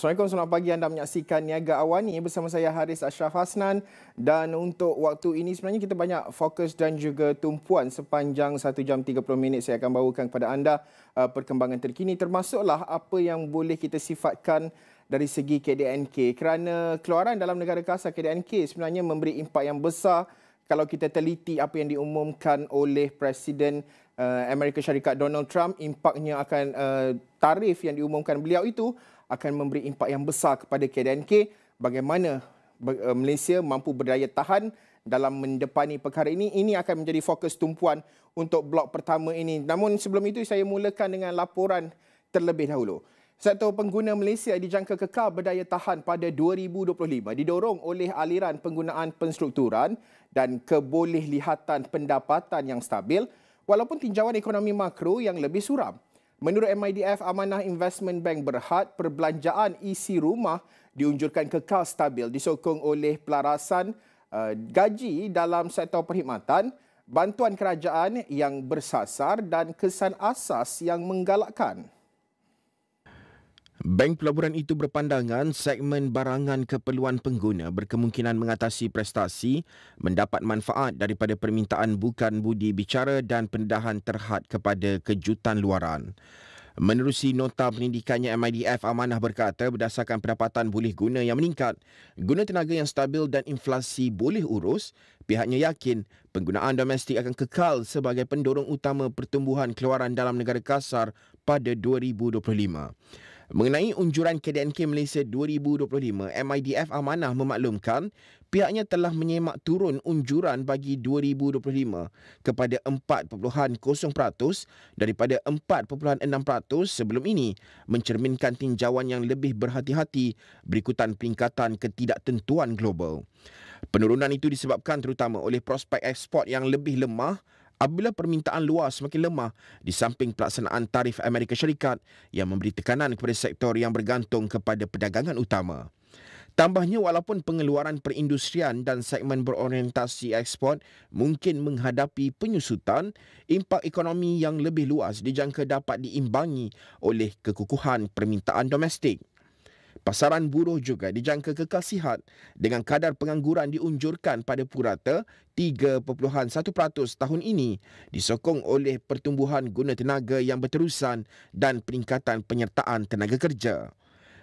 Assalamualaikum, selamat pagi. Anda menyaksikan Niaga AWANI bersama saya Harits Asyraf. Dan untuk waktu ini sebenarnya kita banyak fokus dan juga tumpuan sepanjang 1 jam 30 minit. Saya akan bawakan kepada anda perkembangan terkini termasuklah apa yang boleh kita sifatkan dari segi KDNK. Kerana keluaran dalam negara kasar KDNK sebenarnya memberi impak yang besar kalau kita teliti apa yang diumumkan oleh Presiden Amerika Syarikat Donald Trump. Impaknya akan tarif yang diumumkan beliau itu akan memberi impak yang besar kepada KDNK. Bagaimana Malaysia mampu berdaya tahan dalam mendepani perkara ini. Ini akan menjadi fokus tumpuan untuk blok pertama ini. Namun sebelum itu saya mulakan dengan laporan terlebih dahulu. Sektor pengguna Malaysia dijangka kekal berdaya tahan pada 2025 didorong oleh aliran penggunaan penstrukturan dan kebolehlihatan pendapatan yang stabil walaupun tinjauan ekonomi makro yang lebih suram. Menurut MIDF, Amanah Investment Bank berhad perbelanjaan isi rumah diunjurkan kekal stabil disokong oleh pelarasan gaji dalam sektor perkhidmatan, bantuan kerajaan yang bersasar dan kesan asas yang menggalakkan. Bank pelaburan itu berpandangan segmen barangan keperluan pengguna berkemungkinan mengatasi prestasi, mendapat manfaat daripada permintaan bukan budi bicara dan pendedahan terhad kepada kejutan luaran. Menerusi nota pendidikannya, MIDF Amanah berkata berdasarkan pendapatan boleh guna yang meningkat, guna tenaga yang stabil dan inflasi boleh urus, pihaknya yakin penggunaan domestik akan kekal sebagai pendorong utama pertumbuhan keluaran dalam negara kasar pada 2025. Mengenai unjuran KDNK Malaysia 2025, MIDF Amanah memaklumkan pihaknya telah menyemak turun unjuran bagi 2025 kepada 4.0% daripada 4.6% sebelum ini, mencerminkan tinjauan yang lebih berhati-hati berikutan peningkatan ketidaktentuan global. Penurunan itu disebabkan terutama oleh prospek ekspor yang lebih lemah apabila permintaan luar semakin lemah di samping pelaksanaan tarif Amerika Syarikat yang memberi tekanan kepada sektor yang bergantung kepada perdagangan utama. Tambahnya, walaupun pengeluaran perindustrian dan segmen berorientasi ekspor mungkin menghadapi penyusutan, impak ekonomi yang lebih luas dijangka dapat diimbangi oleh kekukuhan permintaan domestik. Pasaran buruh juga dijangka kekal sihat dengan kadar pengangguran diunjurkan pada purata 3.1% tahun ini disokong oleh pertumbuhan guna tenaga yang berterusan dan peningkatan penyertaan tenaga kerja.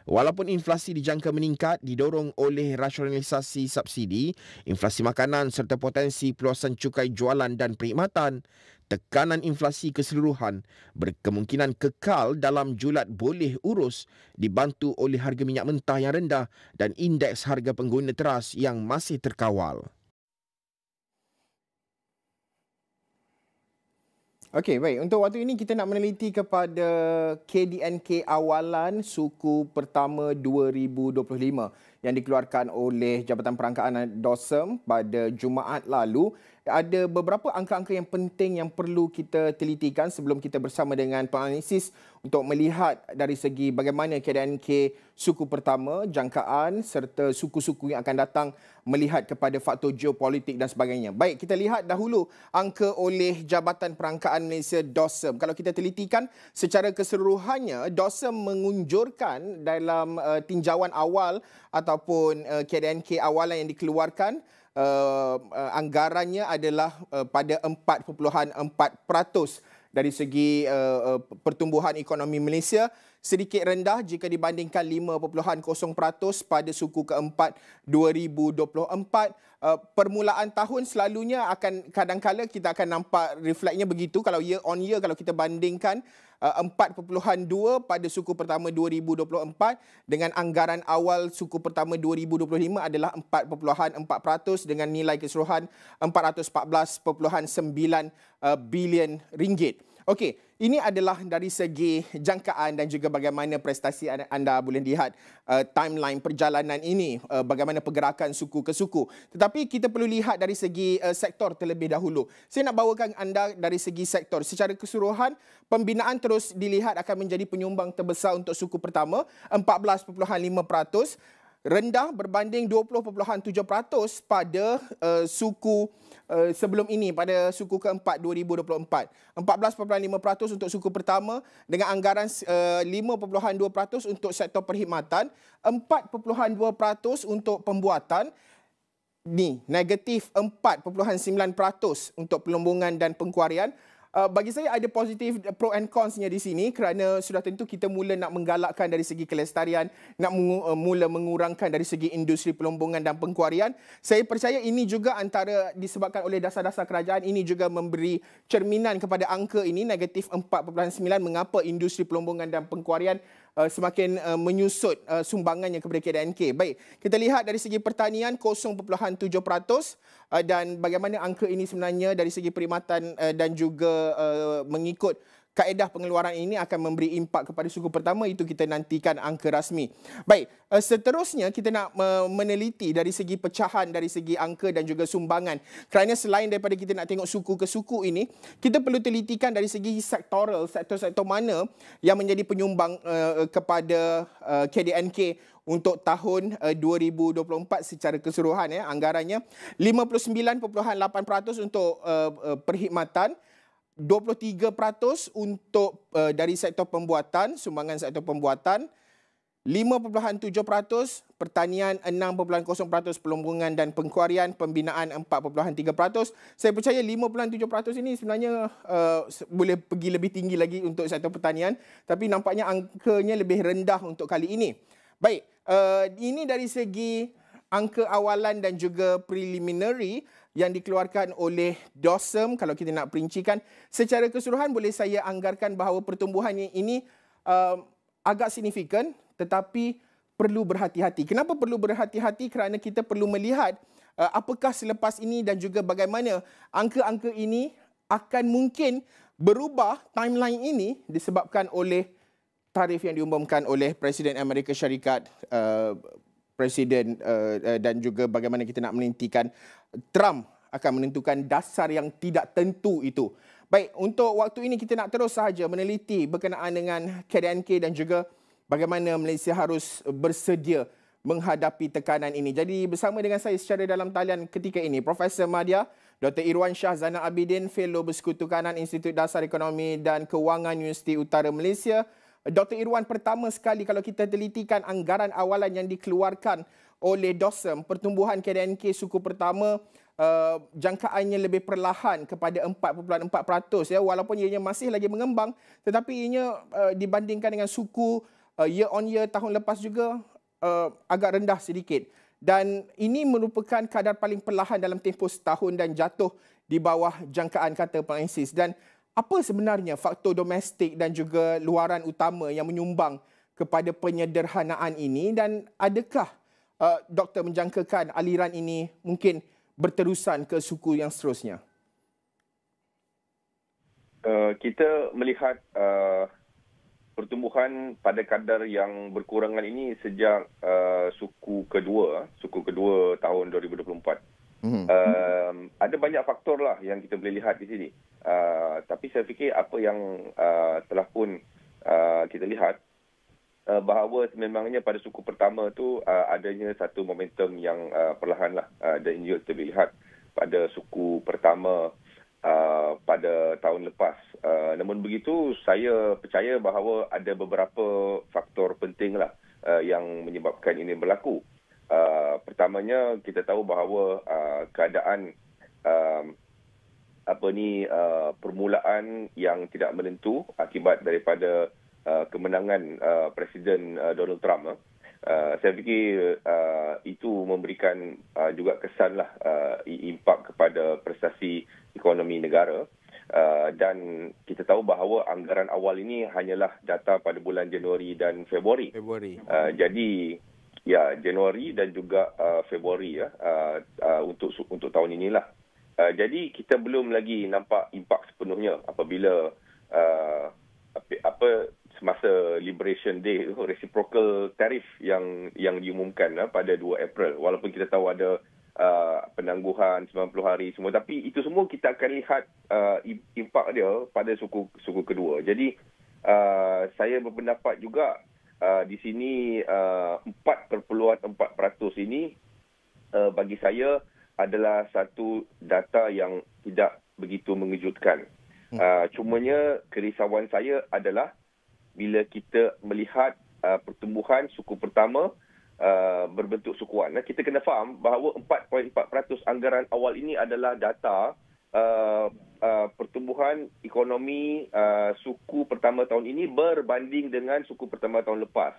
Walaupun inflasi dijangka meningkat didorong oleh rasionalisasi subsidi, inflasi makanan serta potensi peluasan cukai jualan dan perkhidmatan, tekanan inflasi keseluruhan berkemungkinan kekal dalam julat boleh urus dibantu oleh harga minyak mentah yang rendah dan indeks harga pengguna teras yang masih terkawal. Okey, baik. Untuk waktu ini kita nak meneliti kepada KDNK awalan suku pertama 2025 yang dikeluarkan oleh Jabatan Perangkaan DOSM pada Jumaat lalu. Ada beberapa angka-angka yang penting yang perlu kita telitikan sebelum kita bersama dengan penganalisis untuk melihat dari segi bagaimana KDNK suku pertama, jangkaan serta suku-suku yang akan datang melihat kepada faktor geopolitik dan sebagainya. Baik, kita lihat dahulu angka oleh Jabatan Perangkaan Malaysia DOSM. Kalau kita telitikan secara keseluruhannya, DOSM mengunjurkan dalam tinjauan awal ataupun KDNK awalan yang dikeluarkan, anggarannya adalah pada 4.4% dari segi pertumbuhan ekonomi Malaysia, sedikit rendah jika dibandingkan 5.0% pada suku keempat 2024. Permulaan tahun selalunya akan kadang-kala kita akan nampak refleksnya begitu. Kalau year on year, kalau kita bandingkan 4.2 pada suku pertama 2024 dengan anggaran awal suku pertama 2025 adalah 4.4% dengan nilai keseluruhan 414.9 bilion ringgit. Okey, ini adalah dari segi jangkaan dan juga bagaimana prestasi anda boleh lihat timeline perjalanan ini, bagaimana pergerakan suku ke suku. Tetapi kita perlu lihat dari segi sektor terlebih dahulu. Saya nak bawakan anda dari segi sektor. Secara keseluruhan, pembinaan terus dilihat akan menjadi penyumbang terbesar untuk suku pertama, 14.5%. rendah berbanding 20.7% pada suku sebelum ini, pada suku keempat 2024. 14.5% untuk suku pertama dengan anggaran 5.2% untuk sektor perkhidmatan, 4.2% untuk pembuatan, negatif 4.9% untuk pelumbungan dan pengkuarian. Bagi saya ada positif pro and cons-nya di sini kerana sudah tentu kita mula nak menggalakkan dari segi kelestarian, nak mula mengurangkan dari segi industri pelumbungan dan pengkuarian. Saya percaya ini juga antara disebabkan oleh dasar-dasar kerajaan, ini juga memberi cerminan kepada angka ini negatif 4.9, mengapa industri pelumbungan dan pengkuarian semakin menyusut sumbangannya kepada KDNK. Baik, kita lihat dari segi pertanian 0.7% dan bagaimana angka ini sebenarnya dari segi perkhidmatan dan juga mengikut kaedah pengeluaran ini akan memberi impak kepada suku pertama, itu kita nantikan angka rasmi. Baik, seterusnya kita nak meneliti dari segi pecahan, dari segi angka dan juga sumbangan. Kerana selain daripada kita nak tengok suku ke suku ini, kita perlu telitikan dari segi sektoral, sektor-sektor mana yang menjadi penyumbang kepada KDNK untuk tahun 2024 secara keseluruhan. Anggarannya 59.8% untuk perkhidmatan, 23% untuk dari sektor pembuatan, sumbangan sektor pembuatan, 5.7% pertanian, 6.0% pelumbungan dan pengkuarian, pembinaan 4.3%. Saya percaya 5.7% ini sebenarnya boleh pergi lebih tinggi lagi untuk sektor pertanian, tapi nampaknya angkanya lebih rendah untuk kali ini. Baik, ini dari segi angka awalan dan juga preliminary yang dikeluarkan oleh DOSM. Kalau kita nak perincikan secara keseluruhan, boleh saya anggarkan bahawa pertumbuhannya ini agak signifikan, tetapi perlu berhati-hati. Kenapa perlu berhati-hati? Kerana kita perlu melihat apakah selepas ini dan juga bagaimana angka-angka ini akan mungkin berubah timeline ini disebabkan oleh tarif yang diumumkan oleh Presiden Amerika Syarikat, Presiden dan juga bagaimana kita nak menentikan Trump akan menentukan dasar yang tidak tentu itu. Baik, untuk waktu ini kita nak terus sahaja meneliti berkenaan dengan KDNK dan juga bagaimana Malaysia harus bersedia menghadapi tekanan ini. Jadi bersama dengan saya secara dalam talian ketika ini, Profesor Madya, Dr. Irwan Shah Zainal Abidin, Fellow Bersekutu Kanan Institut Dasar Ekonomi dan Kewangan Universiti Utara Malaysia. Dr. Irwan, pertama sekali kalau kita telitikan anggaran awalan yang dikeluarkan oleh DOSM, pertumbuhan KDNK suku pertama jangkaannya lebih perlahan kepada 4.4%, ya, walaupun ianya masih lagi mengembang, tetapi ianya dibandingkan dengan suku year on year tahun lepas juga agak rendah sedikit. Dan ini merupakan kadar paling perlahan dalam tempoh setahun dan jatuh di bawah jangkaan kata penganalisis. Dan apa sebenarnya faktor domestik dan juga luaran utama yang menyumbang kepada penyederhanaan ini, dan adakah doktor menjangkakan aliran ini mungkin berterusan ke suku yang seterusnya? Kita melihat pertumbuhan pada kadar yang berkurangan ini sejak suku kedua tahun 2024. Ada banyak faktor lah yang kita boleh lihat di sini. Tapi saya fikir apa yang telah pun kita lihat bahawa memangnya pada suku pertama tu adanya satu momentum yang perlahan lah. Dan ini kita boleh lihat pada suku pertama pada tahun lepas. Namun begitu, saya percaya bahawa ada beberapa faktor penting lah yang menyebabkan ini berlaku. Pertamanya, kita tahu bahawa keadaan permulaan yang tidak menentu akibat daripada kemenangan Presiden Donald Trump. Saya fikir itu memberikan juga kesanlah impak kepada prestasi ekonomi negara. Dan kita tahu bahawa anggaran awal ini hanyalah data pada bulan Januari dan Februari. Jadi ya, Januari dan juga Februari ya, untuk tahun inilah. Jadi kita belum lagi nampak impak sepenuhnya apabila semasa Liberation Day, reciprocal tarif yang diumumkan pada 2 April. Walaupun kita tahu ada penangguhan 90 hari semua, tapi itu semua kita akan lihat impak dia pada suku kedua. Jadi saya berpendapat juga di sini 4.4% ini bagi saya adalah satu data yang tidak begitu mengejutkan. Cumanya kerisauan saya adalah bila kita melihat pertumbuhan suku pertama berbentuk sukuan. Kita kena faham bahawa 4.4% anggaran awal ini adalah data pertumbuhan ekonomi suku pertama tahun ini berbanding dengan suku pertama tahun lepas.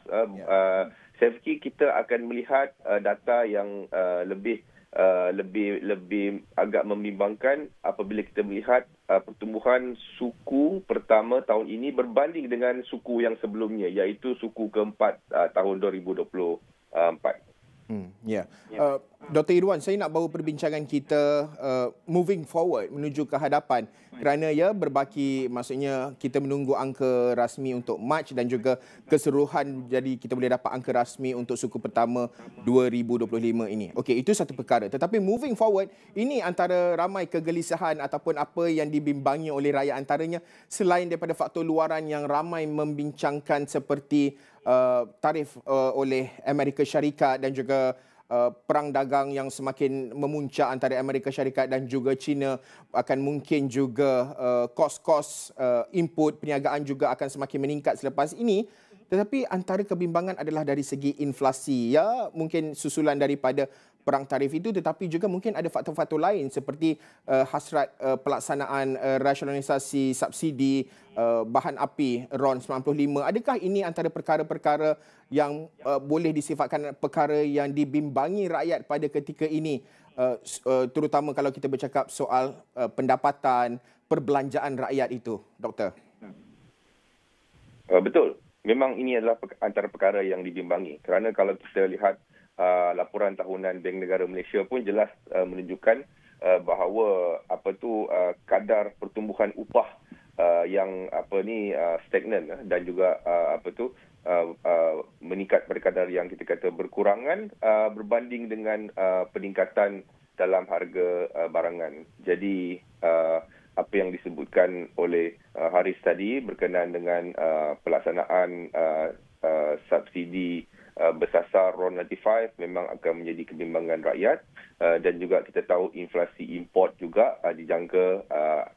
Saya fikir kita akan melihat data yang lebih agak membimbangkan apabila kita melihat pertumbuhan suku pertama tahun ini berbanding dengan suku yang sebelumnya, iaitu suku keempat tahun 2024. Dr. Irwan, saya nak bawa perbincangan kita moving forward menuju ke hadapan, kerana berbaki, maksudnya kita menunggu angka rasmi untuk Mac dan juga keseluruhan, jadi kita boleh dapat angka rasmi untuk suku pertama 2025 ini. Okey, itu satu perkara. Tetapi moving forward, ini antara ramai kegelisahan ataupun apa yang dibimbangi oleh rakyat, antaranya selain daripada faktor luaran yang ramai membincangkan seperti tarif oleh Amerika Syarikat dan juga perang dagang yang semakin memuncak antara Amerika Syarikat dan juga China, akan mungkin juga kos-kos input perniagaan juga akan semakin meningkat selepas ini. Tetapi antara kebimbangan adalah dari segi inflasi, mungkin susulan daripada perang tarif itu, tetapi juga mungkin ada faktor-faktor lain seperti hasrat pelaksanaan rasionalisasi subsidi bahan api RON 95. Adakah ini antara perkara-perkara yang boleh disifatkan perkara yang dibimbangi rakyat pada ketika ini, terutama kalau kita bercakap soal pendapatan, perbelanjaan rakyat itu, Doktor? Betul. Memang ini adalah antara perkara yang dibimbangi. Kerana kalau kita lihat laporan tahunan Bank Negara Malaysia pun jelas menunjukkan bahawa kadar pertumbuhan upah yang stagnan dan juga meningkat pada kadar yang kita kata berkurangan berbanding dengan peningkatan dalam harga barangan. Jadi apa yang disebutkan oleh Harits tadi berkenaan dengan pelaksanaan subsidi bersasar RON 95 memang akan menjadi kebimbangan rakyat, dan juga kita tahu inflasi import juga dijangka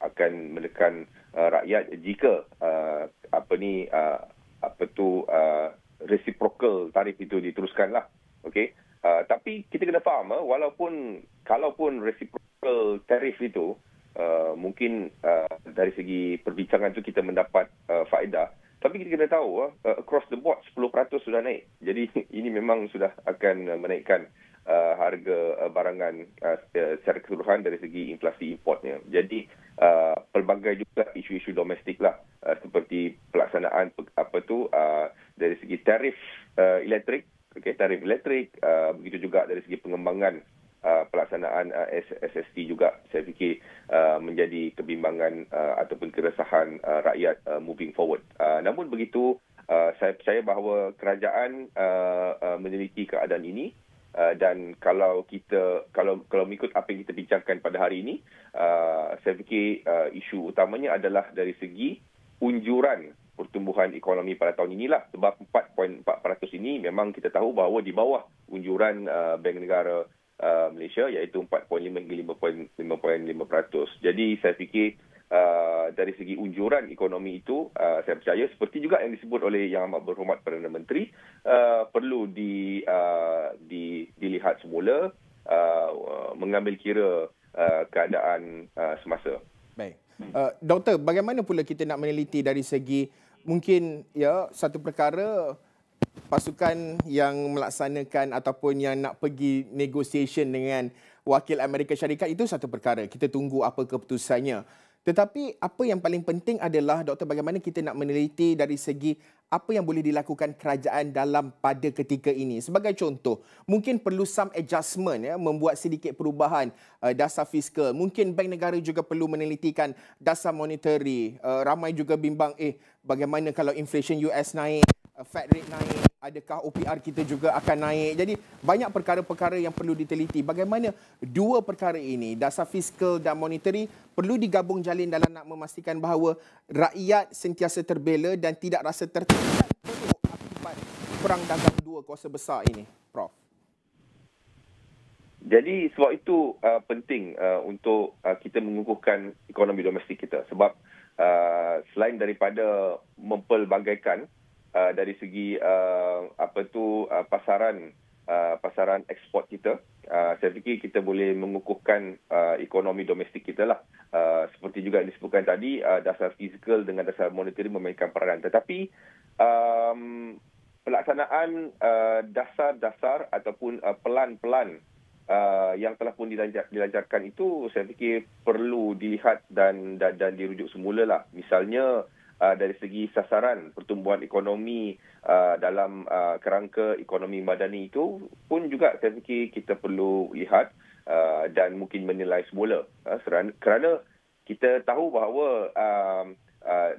akan menekan rakyat jika reciprocal tarif itu diteruskanlah. Okey, tapi kita kena faham kalaupun reciprocal tarif itu mungkin dari segi perbincangan itu kita mendapat faedah, tapi kita kena tahu across the board 10% sudah naik. Jadi ini memang sudah akan menaikkan harga barangan secara keseluruhan dari segi inflasi importnya. Jadi pelbagai juga isu-isu domestik lah, seperti pelaksanaan dari segi tarif elektrik, tarif elektrik, begitu juga dari segi pengembangan pelaksanaan SST juga, saya fikir menjadi kebimbangan ataupun keresahan rakyat moving forward. Namun begitu, saya percaya bahawa kerajaan meneliti keadaan ini, dan kalau mengikut apa yang kita bincangkan pada hari ini, saya fikir isu utamanya adalah dari segi unjuran pertumbuhan ekonomi pada tahun inilah. Sebab 4.4% ini memang kita tahu bahawa di bawah unjuran Bank Negara Malaysia, iaitu 4.5 hingga 5.5%. Jadi saya fikir dari segi unjuran ekonomi itu, saya percaya seperti juga yang disebut oleh Yang Amat Berhormat Perdana Menteri, perlu dilihat semula, mengambil kira keadaan semasa. Baik. Doktor, bagaimana pula kita nak meneliti dari segi mungkin satu perkara pasukan yang melaksanakan ataupun yang nak pergi negotiation dengan wakil Amerika Syarikat, itu satu perkara. Kita tunggu apa keputusannya. Tetapi apa yang paling penting adalah, Doktor, bagaimana kita nak meneliti dari segi apa yang boleh dilakukan kerajaan dalam pada ketika ini. Sebagai contoh, mungkin perlu some adjustment, membuat sedikit perubahan dasar fiskal. Mungkin Bank Negara juga perlu menelitikan dasar monetary. Ramai juga bimbang, bagaimana kalau inflation US naik, Fed rate naik, adakah OPR kita juga akan naik. Jadi banyak perkara-perkara yang perlu diteliti. Bagaimana dua perkara ini, dasar fiskal dan monetary, perlu digabung jalin dalam nak memastikan bahawa rakyat sentiasa terbela dan tidak rasa tertekan teruk apabila akibat perang dagang dua kuasa besar ini, Prof? Jadi sebab itu penting untuk kita mengukuhkan ekonomi domestik kita. Sebab selain daripada mempelbagaikan dari segi pasaran ekspor kita, saya fikir kita boleh mengukuhkan ekonomi domestik kita lah. Seperti juga disebutkan tadi, dasar fizikal dengan dasar monetary memainkan peranan. Tetapi pelaksanaan dasar-dasar ataupun pelan-pelan yang telah pun dilancarkan itu saya fikir perlu dilihat dan dirujuk semula lah. Misalnya dari segi sasaran pertumbuhan ekonomi dalam kerangka ekonomi madani itu pun juga saya fikir kita perlu lihat dan mungkin menilai semula. Kerana kita tahu bahawa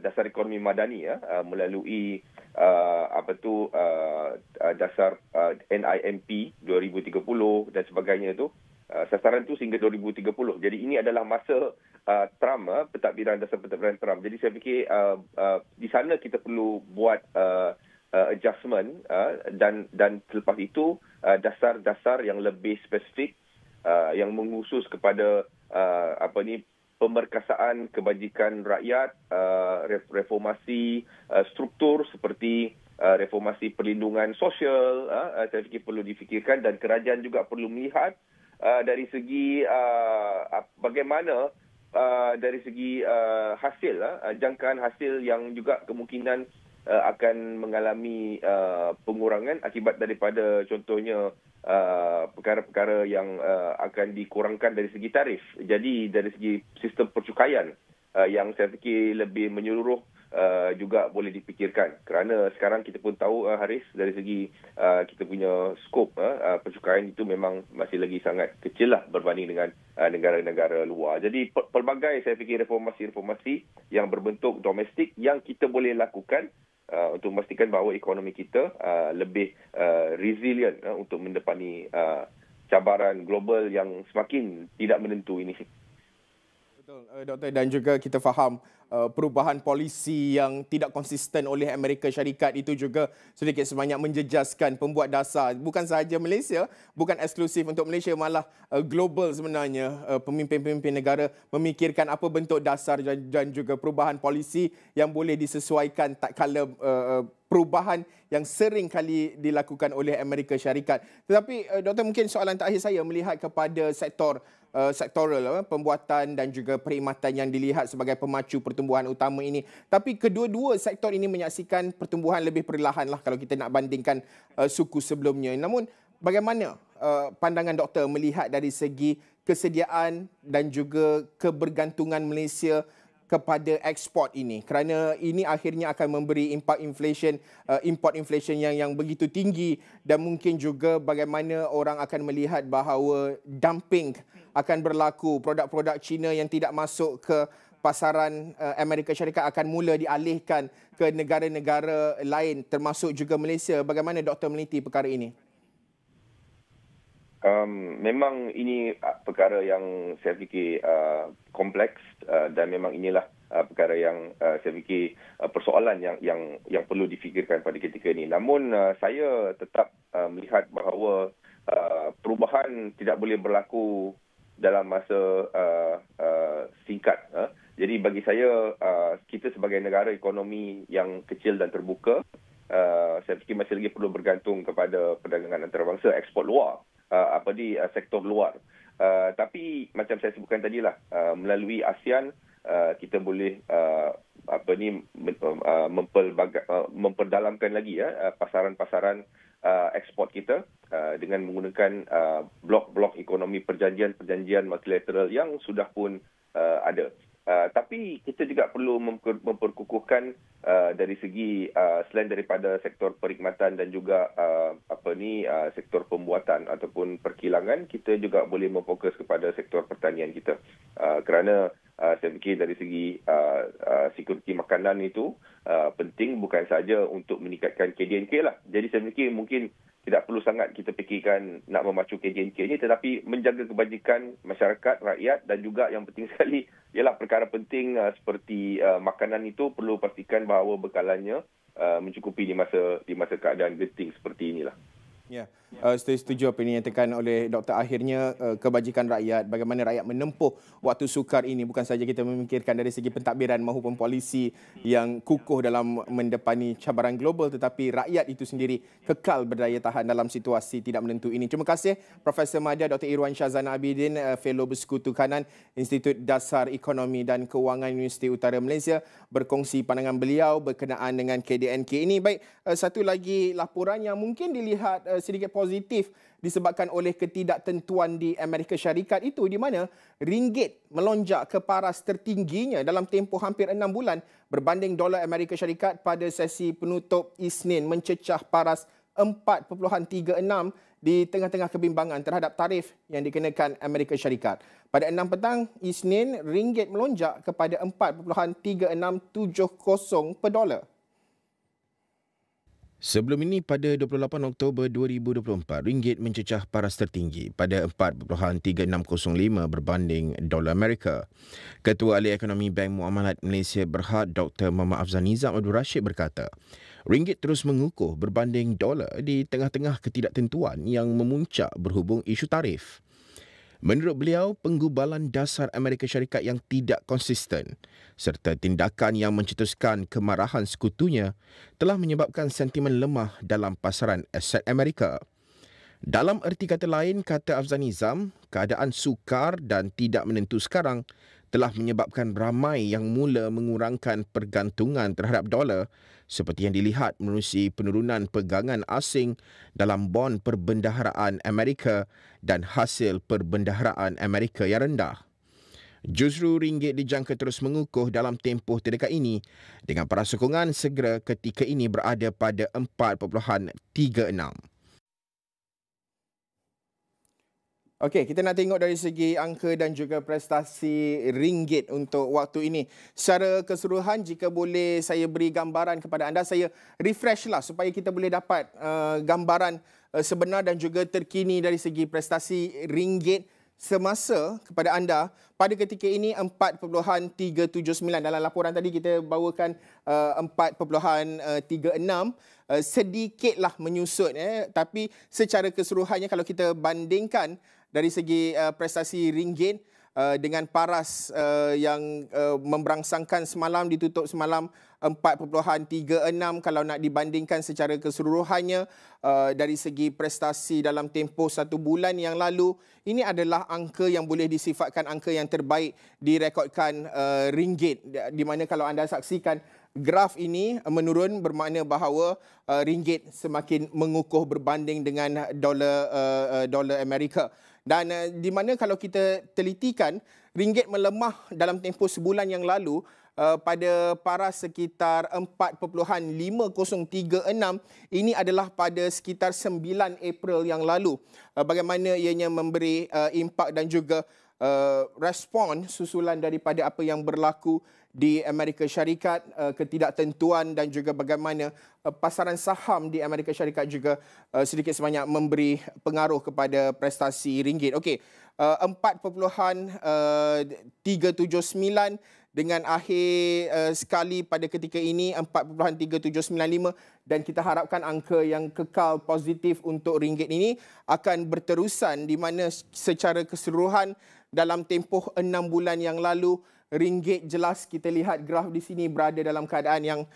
dasar ekonomi madani melalui dasar NIMP 2030 dan sebagainya itu, sasaran itu sehingga 2030. Jadi ini adalah masa Trump, dasar pentadbiran Trump. Jadi saya fikir di sana kita perlu buat adjustment dan selepas itu dasar-dasar yang lebih spesifik yang mengkhusus kepada pemerkasaan kebajikan rakyat, reformasi struktur seperti reformasi perlindungan sosial, saya fikir perlu difikirkan, dan kerajaan juga perlu melihat dari segi bagaimana dari segi hasil, jangkaan hasil yang juga kemungkinan akan mengalami pengurangan akibat daripada contohnya perkara-perkara yang akan dikurangkan dari segi tarif. Jadi dari segi sistem percukaian yang saya fikir lebih menyeluruh juga boleh dipikirkan. Kerana sekarang kita pun tahu, Haris, dari segi kita punya skop percukaian itu memang masih lagi sangat kecil lah berbanding dengan negara-negara luar. Jadi pelbagai saya fikir reformasi-reformasi yang berbentuk domestik yang kita boleh lakukan untuk memastikan bahawa ekonomi kita lebih resilient untuk mendepani cabaran global yang semakin tidak menentu ini. Betul, Doktor, dan juga kita faham perubahan polisi yang tidak konsisten oleh Amerika Syarikat itu juga sedikit sebanyak menjejaskan pembuat dasar. Bukan sahaja Malaysia, bukan eksklusif untuk Malaysia, malah global sebenarnya. Pemimpin-pemimpin negara memikirkan apa bentuk dasar dan juga perubahan polisi yang boleh disesuaikan tak kala perubahan yang sering kali dilakukan oleh Amerika Syarikat. Tetapi Doktor, mungkin soalan terakhir saya melihat kepada sektoral pembuatan dan juga perkhidmatan yang dilihat sebagai pemacu pertumbuhan utama ini. Tapi kedua-dua sektor ini menyaksikan pertumbuhan lebih perlahan lah kalau kita nak bandingkan suku sebelumnya. Namun bagaimana pandangan doktor melihat dari segi kesediaan dan juga kebergantungan Malaysia kepada ekspor ini, kerana ini akhirnya akan memberi impak inflation, import inflation yang begitu tinggi, dan mungkin juga bagaimana orang akan melihat bahawa dumping akan berlaku, produk-produk Cina yang tidak masuk ke pasaran Amerika Syarikat akan mula dialihkan ke negara-negara lain termasuk juga Malaysia. Bagaimana doktor meneliti perkara ini? Memang ini perkara yang saya fikir kompleks dan memang inilah perkara yang saya fikir persoalan yang perlu difikirkan pada ketika ini. Namun saya tetap melihat bahawa perubahan tidak boleh berlaku dalam masa singkat. Jadi bagi saya, kita sebagai negara ekonomi yang kecil dan terbuka, saya fikir masih lagi perlu bergantung kepada perdagangan antarabangsa, ekspor luar. Sektor luar. Tapi macam saya sebutkan tadilah, melalui ASEAN kita boleh memperdalamkan lagi pasaran-pasaran ekspor kita dengan menggunakan blok-blok ekonomi perjanjian multilateral yang sudah pun ada. Tapi kita juga perlu memperkukuhkan dari segi selain daripada sektor perkhidmatan dan juga sektor pembuatan ataupun perkilangan, kita juga boleh memfokus kepada sektor pertanian kita. Kerana saya fikir dari segi security makanan itu penting bukan sahaja untuk meningkatkan KDNK lah. Jadi saya fikir mungkin tidak perlu sangat kita fikirkan nak memacu KDNK ini, tetapi menjaga kebajikan masyarakat, rakyat, dan juga yang penting sekali ialah perkara penting seperti makanan itu perlu pastikan bahawa bekalannya mencukupi di masa keadaan genting seperti inilah. Ya, setuju apa yang dinyatakan oleh Dr. Akhirnya kebajikan rakyat, bagaimana rakyat menempuh waktu sukar ini, bukan saja kita memikirkan dari segi pentadbiran maupun polisi yang kukuh dalam mendepani cabaran global, tetapi rakyat itu sendiri kekal berdaya tahan dalam situasi tidak menentu ini. Terima kasih Profesor Madya Dr. Irwan Shazana Abidin, Fellow Bersekutu Kanan Institut Dasar Ekonomi dan Kewangan Universiti Utara Malaysia, berkongsi pandangan beliau berkenaan dengan KDNK ini. Baik, satu lagi laporan yang mungkin dilihat sedikit positif disebabkan oleh ketidaktentuan di Amerika Syarikat itu, di mana ringgit melonjak ke paras tertingginya dalam tempoh hampir 6 bulan berbanding dolar Amerika Syarikat pada sesi penutup Isnin, mencecah paras 4.36 di tengah-tengah kebimbangan terhadap tarif yang dikenakan Amerika Syarikat. Pada 6 petang Isnin, ringgit melonjak kepada 4.3670 per dolar. Sebelum ini, pada 28 Oktober 2024, ringgit mencecah paras tertinggi pada 4.3605 berbanding dolar Amerika. Ketua Ahli Ekonomi Bank Muamalat Malaysia Berhad Dr. Muhammad Afzal Nizam Abdul Rashid berkata, ringgit terus mengukuh berbanding dolar di tengah-tengah ketidaktentuan yang memuncak berhubung isu tarif. Menurut beliau, penggubalan dasar Amerika Syarikat yang tidak konsisten serta tindakan yang mencetuskan kemarahan sekutunya telah menyebabkan sentimen lemah dalam pasaran aset Amerika. Dalam erti kata lain, kata Afzal Nizam, keadaan sukar dan tidak menentu sekarang telah menyebabkan ramai yang mula mengurangkan pergantungan terhadap dolar seperti yang dilihat menerusi penurunan pegangan asing dalam bond perbendaharaan Amerika dan hasil perbendaharaan Amerika yang rendah. Justru ringgit dijangka terus mengukuh dalam tempoh terdekat ini dengan para sokongan segera ketika ini berada pada 4.36. Okey, kita nak tengok dari segi angka dan juga prestasi ringgit untuk waktu ini. Secara keseluruhan, jika boleh saya beri gambaran kepada anda, saya refresh lah supaya kita boleh dapat gambaran sebenar dan juga terkini dari segi prestasi ringgit semasa kepada anda. Pada ketika ini 4.379. Dalam laporan tadi kita bawakan 4.36. Sedikitlah menyusut, tapi secara keseluruhannya kalau kita bandingkan dari segi prestasi ringgit dengan paras yang memberangsangkan semalam, ditutup semalam 4.36, kalau nak dibandingkan secara keseluruhannya dari segi prestasi dalam tempoh 1 bulan yang lalu, ini adalah angka yang boleh disifatkan angka yang terbaik direkodkan ringgit, di mana kalau anda saksikan graf ini menurun, bermakna bahawa ringgit semakin mengukuh berbanding dengan dolar Amerika. Dan di mana kalau kita telitikan, ringgit melemah dalam tempoh sebulan yang lalu pada paras sekitar 4.5036. Ini adalah pada sekitar 9 April yang lalu. Bagaimana ianya memberi impak dan juga respon susulan daripada apa yang berlaku di Amerika Syarikat, ketidaktentuan dan juga bagaimana pasaran saham di Amerika Syarikat juga sedikit sebanyak memberi pengaruh kepada prestasi ringgit. Okey, 4.379 dengan akhir sekali pada ketika ini 4.3795, dan kita harapkan angka yang kekal positif untuk ringgit ini akan berterusan, di mana secara keseluruhan dalam tempoh 6 bulan yang lalu ringgit jelas kita lihat graf di sini berada dalam keadaan yang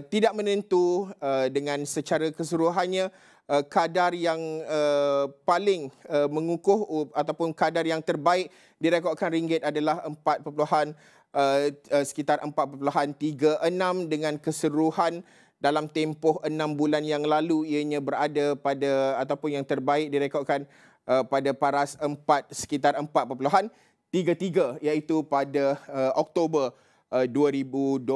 tidak menentu, dengan secara keseluruhannya kadar yang paling mengukuh ataupun kadar yang terbaik direkodkan ringgit adalah sekitar 4.36, dengan keseluruhan dalam tempoh 6 bulan yang lalu ianya berada pada ataupun yang terbaik direkodkan pada paras sekitar 4.33, iaitu pada Oktober 2024.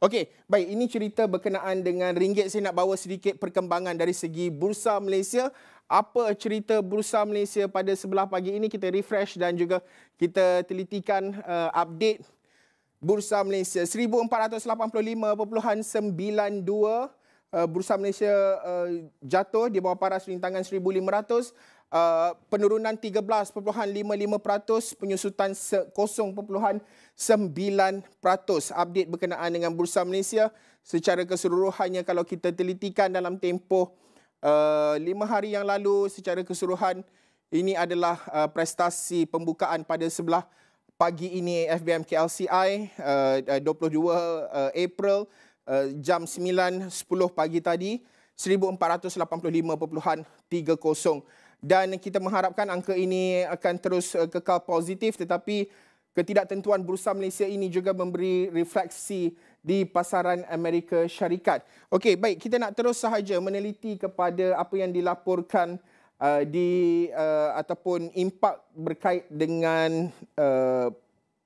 Okey, baik, ini cerita berkenaan dengan ringgit. Saya nak bawa sedikit perkembangan dari segi Bursa Malaysia. Apa cerita Bursa Malaysia pada sebelah pagi ini? Kita refresh dan juga kita telitikan update Bursa Malaysia. 1485.92. Bursa Malaysia jatuh di bawah paras rintangan 1,500. Penurunan 13.55%, penyusutan 0.9%. Update berkenaan dengan Bursa Malaysia. secara keseluruhannya kalau kita telitikan dalam tempoh 5 hari yang lalu secara keseluruhan, ini adalah prestasi pembukaan pada sebelah pagi ini FBM KLCI 22 April jam 9.10 pagi tadi 1485.30 dan kita mengharapkan angka ini akan terus kekal positif, tetapi ketidaktentuan Bursa Malaysia ini juga memberi refleksi di pasaran Amerika Syarikat. Okey, baik, kita nak terus sahaja meneliti kepada apa yang dilaporkan ataupun impak berkait dengan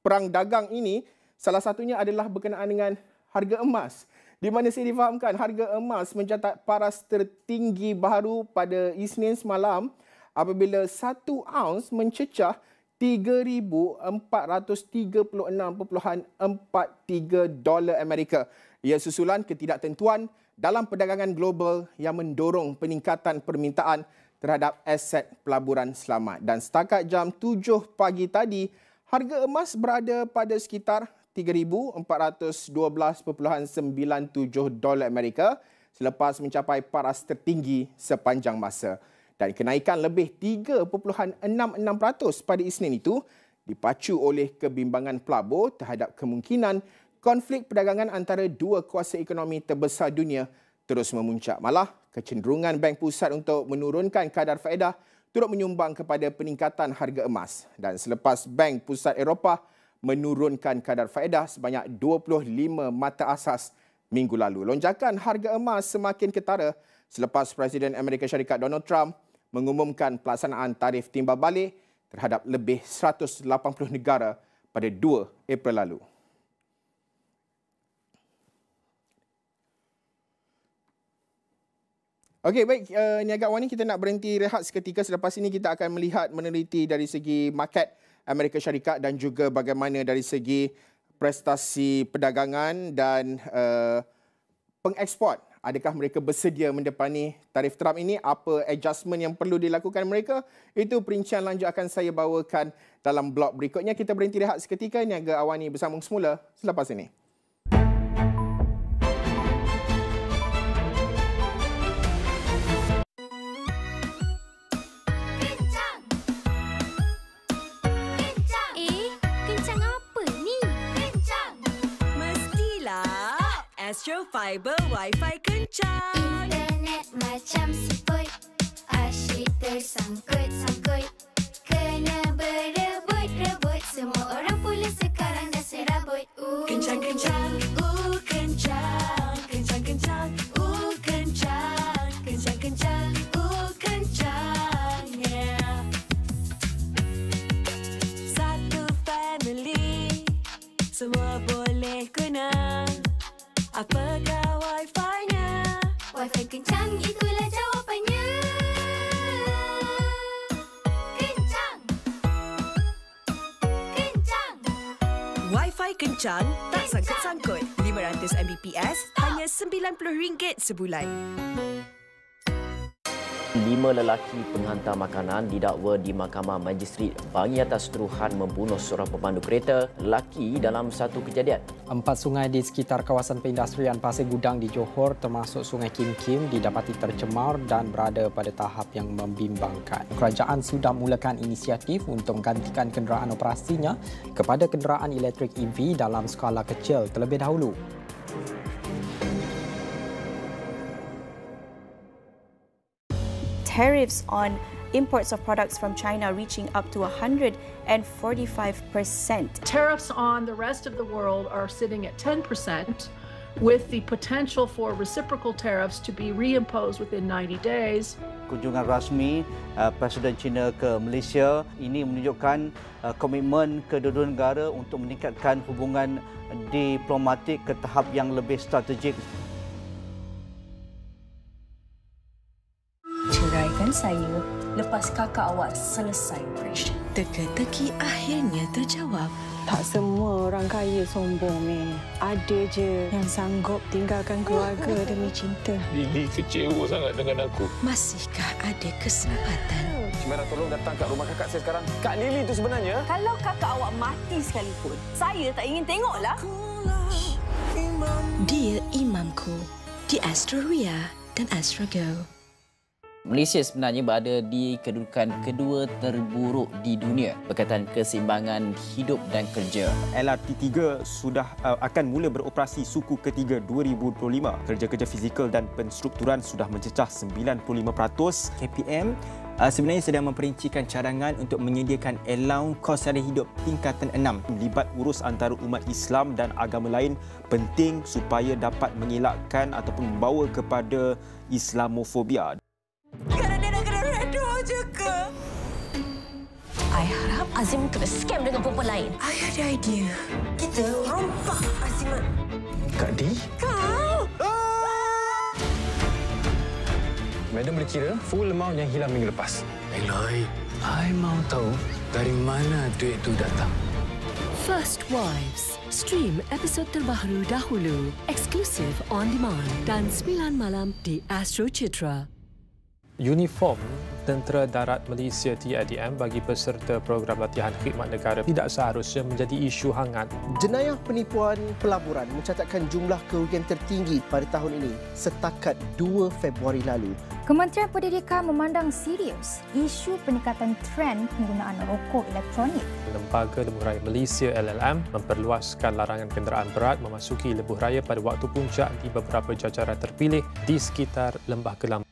perang dagang ini. Salah satunya adalah berkenaan dengan harga emas, di mana saya difahamkan harga emas mencatat paras tertinggi baru pada Isnin semalam apabila 1 aun mencecah $3,436.43 Amerika. Ia susulan ketidaktentuan dalam perdagangan global yang mendorong peningkatan permintaan terhadap aset pelaburan selamat. Dan setakat jam 7 pagi tadi, harga emas berada pada sekitar $3,412.97 Amerika selepas mencapai paras tertinggi sepanjang masa. Dan kenaikan lebih 3.66% pada Isnin itu dipacu oleh kebimbangan pelabur terhadap kemungkinan konflik perdagangan antara dua kuasa ekonomi terbesar dunia terus memuncak. Malah, kecenderungan Bank Pusat untuk menurunkan kadar faedah turut menyumbang kepada peningkatan harga emas. Dan selepas Bank Pusat Eropah menurunkan kadar faedah sebanyak 25 mata asas minggu lalu. Lonjakan harga emas semakin ketara selepas Presiden Amerika Syarikat Donald Trump mengumumkan pelaksanaan tarif timbal balik terhadap lebih 180 negara pada 2 April lalu. Okey, baik, niaga awani, kita nak berhenti rehat seketika. Selepas ini kita akan melihat meneliti dari segi market Amerika Syarikat dan juga bagaimana dari segi prestasi perdagangan dan pengeksport. Adakah mereka bersedia mendepani tarif Trump ini? Apa adjustment yang perlu dilakukan mereka? Itu perincian lanjut akan saya bawakan dalam blog berikutnya. Kita berhenti rehat seketika. Niaga awani bersambung semula selepas ini. Astro Fiber Wi-Fi kencang. Internet macam siput, asyik tersangkut-sangkut. Kena berebut-rebut, semua orang pula sekarang dah serabut. Kencang-kencang, kencang. Kencang-kencang, kencang. Kencang-kencang, kencang. Yeah. Satu family, semua boleh guna. Apakah Wi-Fi-nya? Wi-Fi kencang, itulah jawapannya. Kencang. Kencang. Wi-Fi kencang, tak sangkut-sangkut. 500 Mbps, hanya RM90 sebulan. 5 lelaki penghantar makanan didakwa di Mahkamah Magistrate Bangi atas tuduhan membunuh seorang pemandu kereta lelaki dalam satu kejadian. 4 sungai di sekitar kawasan perindustrian Pasir Gudang di Johor termasuk Sungai Kim Kim didapati tercemar dan berada pada tahap yang membimbangkan. Kerajaan sudah mulakan inisiatif untuk menggantikan kenderaan operasinya kepada kenderaan elektrik EV dalam skala kecil terlebih dahulu. Tariffs on imports of products from China reaching up to 145%. Tariffs on the rest of the world are sitting at 10%, with the potential for reciprocal tariffs to be reimposed within 90 days. Kunjungan rasmi Presiden China ke Malaysia ini menunjukkan komitmen kedua-dua negara untuk meningkatkan hubungan diplomatik ke tahap yang lebih strategik. Ceraikan saya lepas kakak awak selesai operation. Teka-teki akhirnya terjawab. Tak semua orang kaya sombong, Mei. Ada je yang sanggup tinggalkan keluarga demi cinta. Lily kecewa sangat dengan aku. Masihkah ada kesempatan? Cimera, tolong datang kat rumah kakak saya sekarang. Kak Lily itu sebenarnya. Kalau kakak awak mati sekalipun, saya tak ingin tengoklah. Dia imamku di Astro dan Astro Go. Malaysia sebenarnya berada di kedudukan kedua terburuk di dunia berkaitan keseimbangan hidup dan kerja. LRT3 sudah akan mula beroperasi suku ketiga 2025. Kerja-kerja fizikal dan penstrukturan sudah mencecah 95%. KPM sebenarnya sedang memperincikan cadangan untuk menyediakan allowance kos sara hidup tingkatan 6. Libat urus antara umat Islam dan agama lain penting supaya dapat mengelakkan ataupun membawa kepada Islamofobia. Kerana dia nak kena redo je ke? I harap Azim kena scam dengan perempuan lain. I ada idea. Kita rompak Aziman. Kak Di? Kau! Madam boleh kira full amount yang hilang minggu lepas. Eloi, I mau tahu dari mana duit itu datang. First Wives. Stream episod terbaru dahulu. Eksklusif on demand dan 9 malam di Astro Citra. Uniform Tentera Darat Malaysia TADM bagi peserta program latihan khidmat negara tidak seharusnya menjadi isu hangat. Jenayah penipuan pelaburan mencatatkan jumlah kerugian tertinggi pada tahun ini setakat 2 Februari lalu. Kementerian Pendidikan memandang serius isu peningkatan trend penggunaan rokok elektronik. Lembaga Lebuh Raya Malaysia LLM memperluaskan larangan kenderaan berat memasuki lebuh raya pada waktu puncak di beberapa jajaran terpilih di sekitar Lembah Kelam.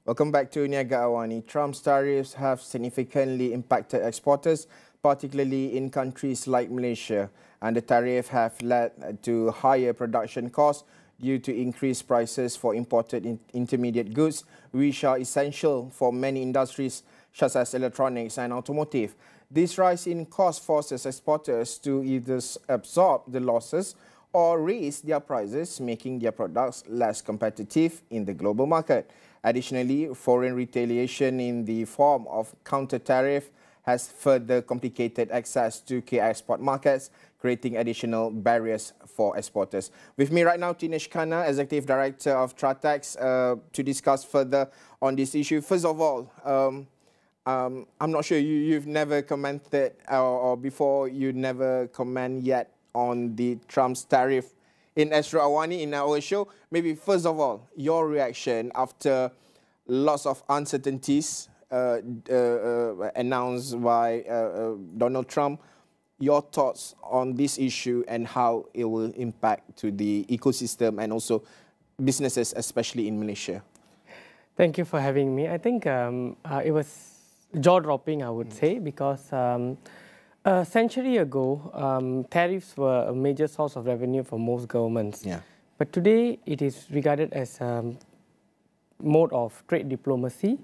Welcome back to Niaga Awani. Trump's tariffs have significantly impacted exporters, particularly in countries like Malaysia, and the tariff have led to higher production costs due to increased prices for imported intermediate goods, which are essential for many industries such as electronics and automotive. This rise in cost forces exporters to either absorb the losses or raise their prices, making their products less competitive in the global market. Additionally, foreign retaliation in the form of counter-tariff has further complicated access to key export markets, creating additional barriers for exporters. With me right now, Tinesh Khanna, Executive Director of Tratex, to discuss further on this issue. First of all, I'm not sure you've never commented or before you never comment yet on the Trump's tariff in Astro Awani in our show. Maybe first of all, your reaction after lots of uncertainties announced by Donald Trump, your thoughts on this issue and how it will impact to the ecosystem and also businesses, especially in Malaysia. Thank you for having me. I think it was jaw-dropping, I would say, because a century ago, tariffs were a major source of revenue for most governments. Yeah. But today, it is regarded as a mode of trade diplomacy.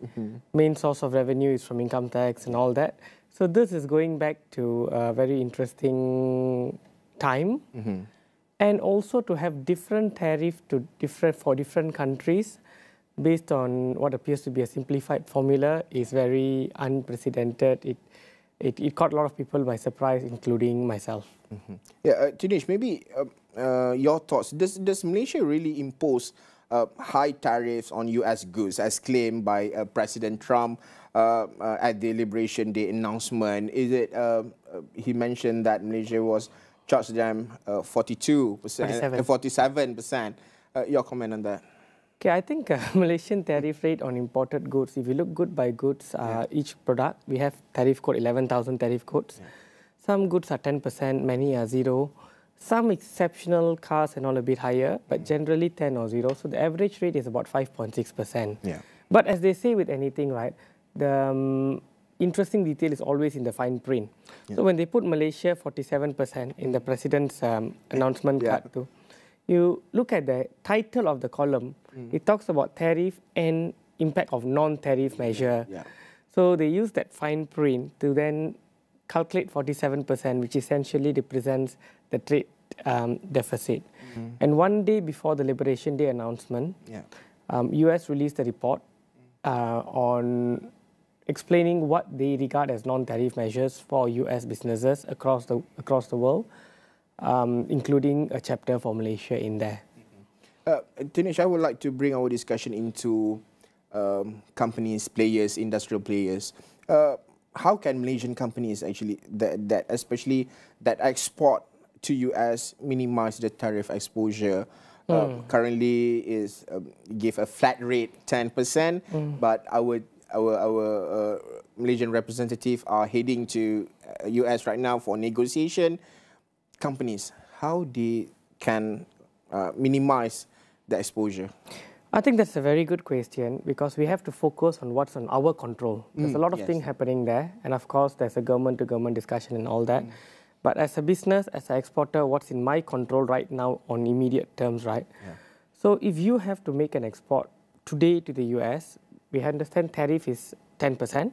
Main source of revenue is from income tax and all that. So this is going back to a very interesting time. And also to have different tariff for different countries based on what appears to be a simplified formula is very unprecedented. It caught a lot of people by surprise, including myself. Yeah, Tinesh, maybe your thoughts. Does Malaysia really impose high tariffs on US goods as claimed by President Trump at the Liberation Day announcement? Is it, he mentioned that Malaysia was charged them 47%. Your comment on that? Okay, I think Malaysian tariff rate on imported goods, if you look good by goods, each product, we have tariff code, 11,000 tariff codes. Some goods are 10%, many are 0. Some exceptional cars and all a bit higher, but generally 10 or 0. So the average rate is about 5.6%. But as they say with anything, right, the interesting detail is always in the fine print. So when they put Malaysia 47% in the president's announcement card too, you look at the title of the column, it talks about tariff and impact of non-tariff measure. So they use that fine print to then calculate 47%, which essentially represents the trade deficit. And one day before the Liberation Day announcement, US released a report on explaining what they regard as non-tariff measures for US businesses across the world, including a chapter for Malaysia in there. Tinesh, I would like to bring our discussion into companies, players, industrial players. how can Malaysian companies actually that especially that export to US minimize the tariff exposure? Currently is give a flat rate 10%, but our Malaysian representative are heading to US right now for negotiation. Companies, how they can minimize the exposure? I think that's a very good question because we have to focus on what's on our control. There's a lot of things happening there, and of course there's a government-to-government discussion and all that. But as a business, as an exporter, what's in my control right now on immediate terms, right? So if you have to make an export today to the US, we understand tariff is 10%,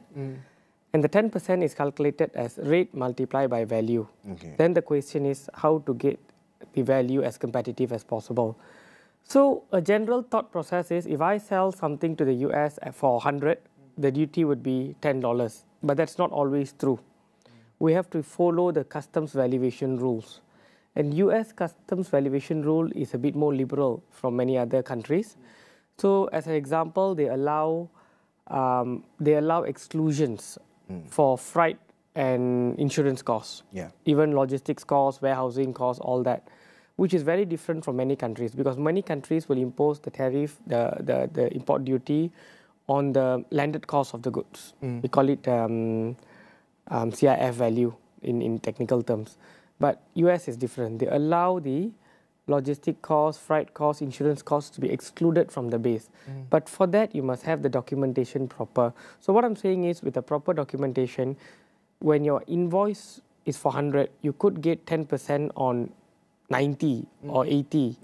and the 10% is calculated as rate multiplied by value. Then the question is how to get the value as competitive as possible. So a general thought process is if I sell something to the US for 100, the duty would be $10, but that's not always true. We have to follow the customs valuation rules. And US customs valuation rule is a bit more liberal from many other countries. So as an example, they allow exclusions for freight and insurance costs, even logistics costs, warehousing costs, all that, which is very different from many countries because many countries will impose the tariff, the import duty on the landed cost of the goods. We call it CIF value in technical terms. But US is different. They allow the logistic costs, freight costs, insurance costs to be excluded from the base. But for that, you must have the documentation proper. So what I'm saying is with the proper documentation, when your invoice is for 100, you could get 10% on 90 or 80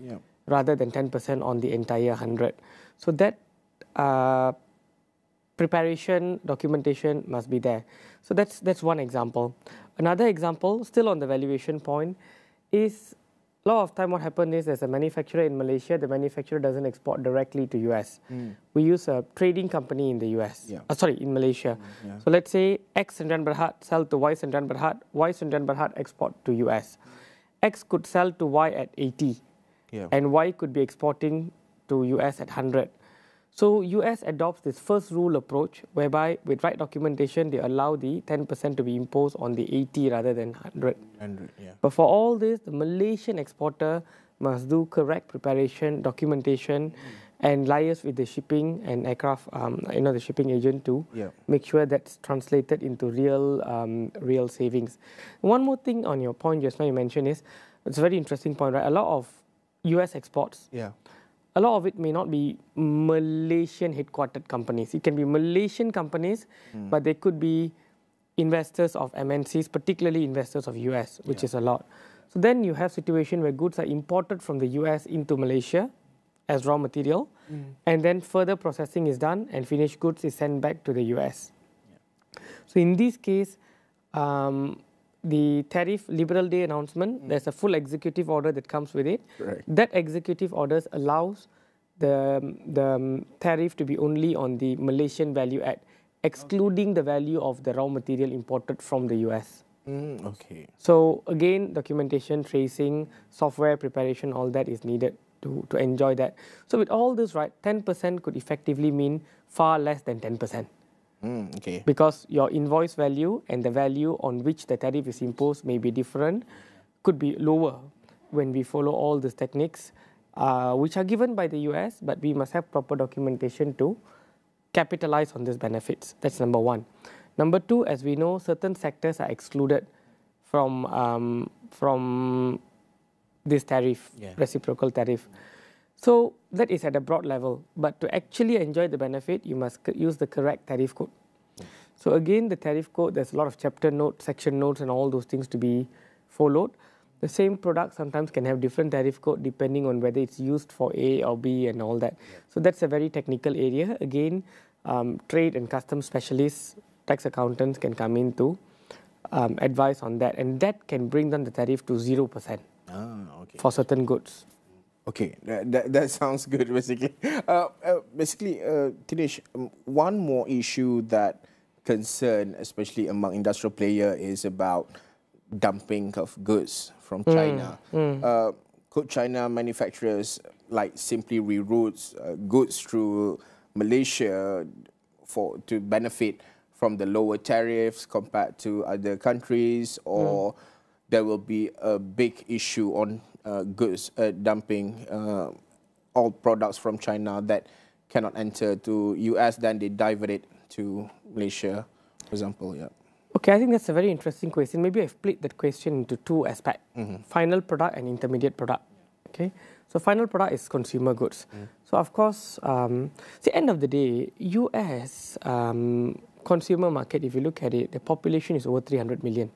rather than 10% on the entire 100. So that preparation, documentation must be there. So that's one example. Another example, still on the valuation point, is a lot of time what happens is as a manufacturer in Malaysia, the manufacturer doesn't export directly to US. We use a trading company in the US, in Malaysia. So let's say X Sdn Bhd sell to Y Sdn Bhd, Y Sdn Bhd export to US. X could sell to Y at 80, and Y could be exporting to US at 100. So US adopts this first rule approach, whereby with right documentation, they allow the 10% to be imposed on the 80 rather than 100. But for all this, the Malaysian exporter must do correct preparation, documentation, and liaise with the shipping and aircraft, the shipping agent to make sure that's translated into real savings. One more thing on your point just now you mentioned is, it's a very interesting point, right? A lot of US exports, a lot of it may not be Malaysian headquartered companies. It can be Malaysian companies, but they could be investors of MNCs, particularly investors of US, which is a lot. So then you have situation where goods are imported from the US into Malaysia as raw material, and then further processing is done and finished goods is sent back to the US. So in this case, the tariff Liberal Day announcement, there's a full executive order that comes with it. That executive orders allows the tariff to be only on the Malaysian value add, excluding the value of the raw material imported from the US. So again, documentation, tracing, software preparation, all that is needed to enjoy that. So with all this, right, 10% could effectively mean far less than 10%. Because your invoice value and the value on which the tariff is imposed may be different, could be lower when we follow all these techniques, which are given by the US, but we must have proper documentation to capitalize on these benefits. That's number one. Number two, as we know, certain sectors are excluded from this tariff, reciprocal tariff. So that is at a broad level, but to actually enjoy the benefit, you must use the correct tariff code. So again, the tariff code, there's a lot of chapter notes, section notes, and all those things to be followed. The same product sometimes can have different tariff code depending on whether it's used for A or B and all that. So that's a very technical area. Again, trade and customs specialists, tax accountants can come in to advise on that, and that can bring down the tariff to 0% for certain goods. That sounds good, basically. Tinesh, one more issue that concern, especially among industrial players, is about dumping of goods from China. Could China manufacturers simply reroute goods through Malaysia to benefit from the lower tariffs compared to other countries, or there will be a big issue on goods dumping all products from China that cannot enter to US, then they divert it to Malaysia, for example. Yeah. Okay, I think that's a very interesting question. Maybe I split that question into two aspects: final product and intermediate product. Okay, so final product is consumer goods. So of course, the end of the day, US consumer market, if you look at it, the population is over 300 million.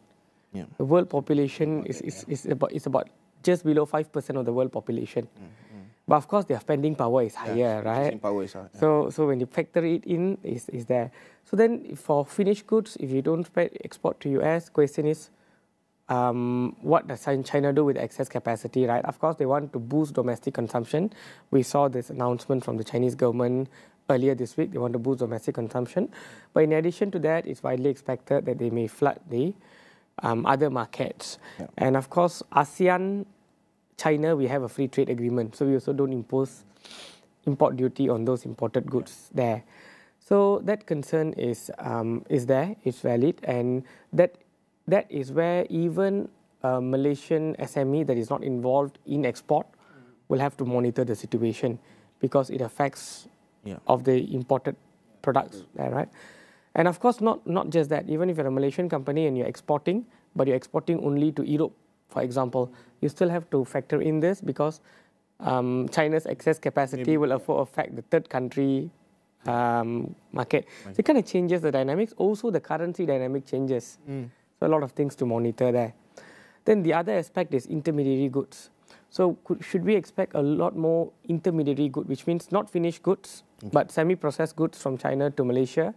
Yeah. The world population is about just below 5% of the world population. But of course, their spending power is higher, right? Spending power is higher. So when you factor it in, is there. So then for finished goods, if you don't export to US, question is, what does China do with excess capacity, right? Of course, they want to boost domestic consumption. We saw this announcement from the Chinese government earlier this week. They want to boost domestic consumption. But in addition to that, it's widely expected that they may flood the other markets. Yeah. And of course, ASEAN, China, we have a free trade agreement. So we also don't impose import duty on those imported goods there. So that concern is there, it's valid. And that is where even a Malaysian SME that is not involved in export will have to monitor the situation, because it affects of the imported products there, right? And of course, not just that. Even if you're a Malaysian company and you're exporting, but you're exporting only to Europe, for example, you still have to factor in this, because China's excess capacity will affect the third country market. So it kind of changes the dynamics. Also, the currency dynamic changes. So a lot of things to monitor there. Then the other aspect is intermediary goods. So should we expect a lot more intermediary goods, which means not finished goods, but semi-processed goods from China to Malaysia,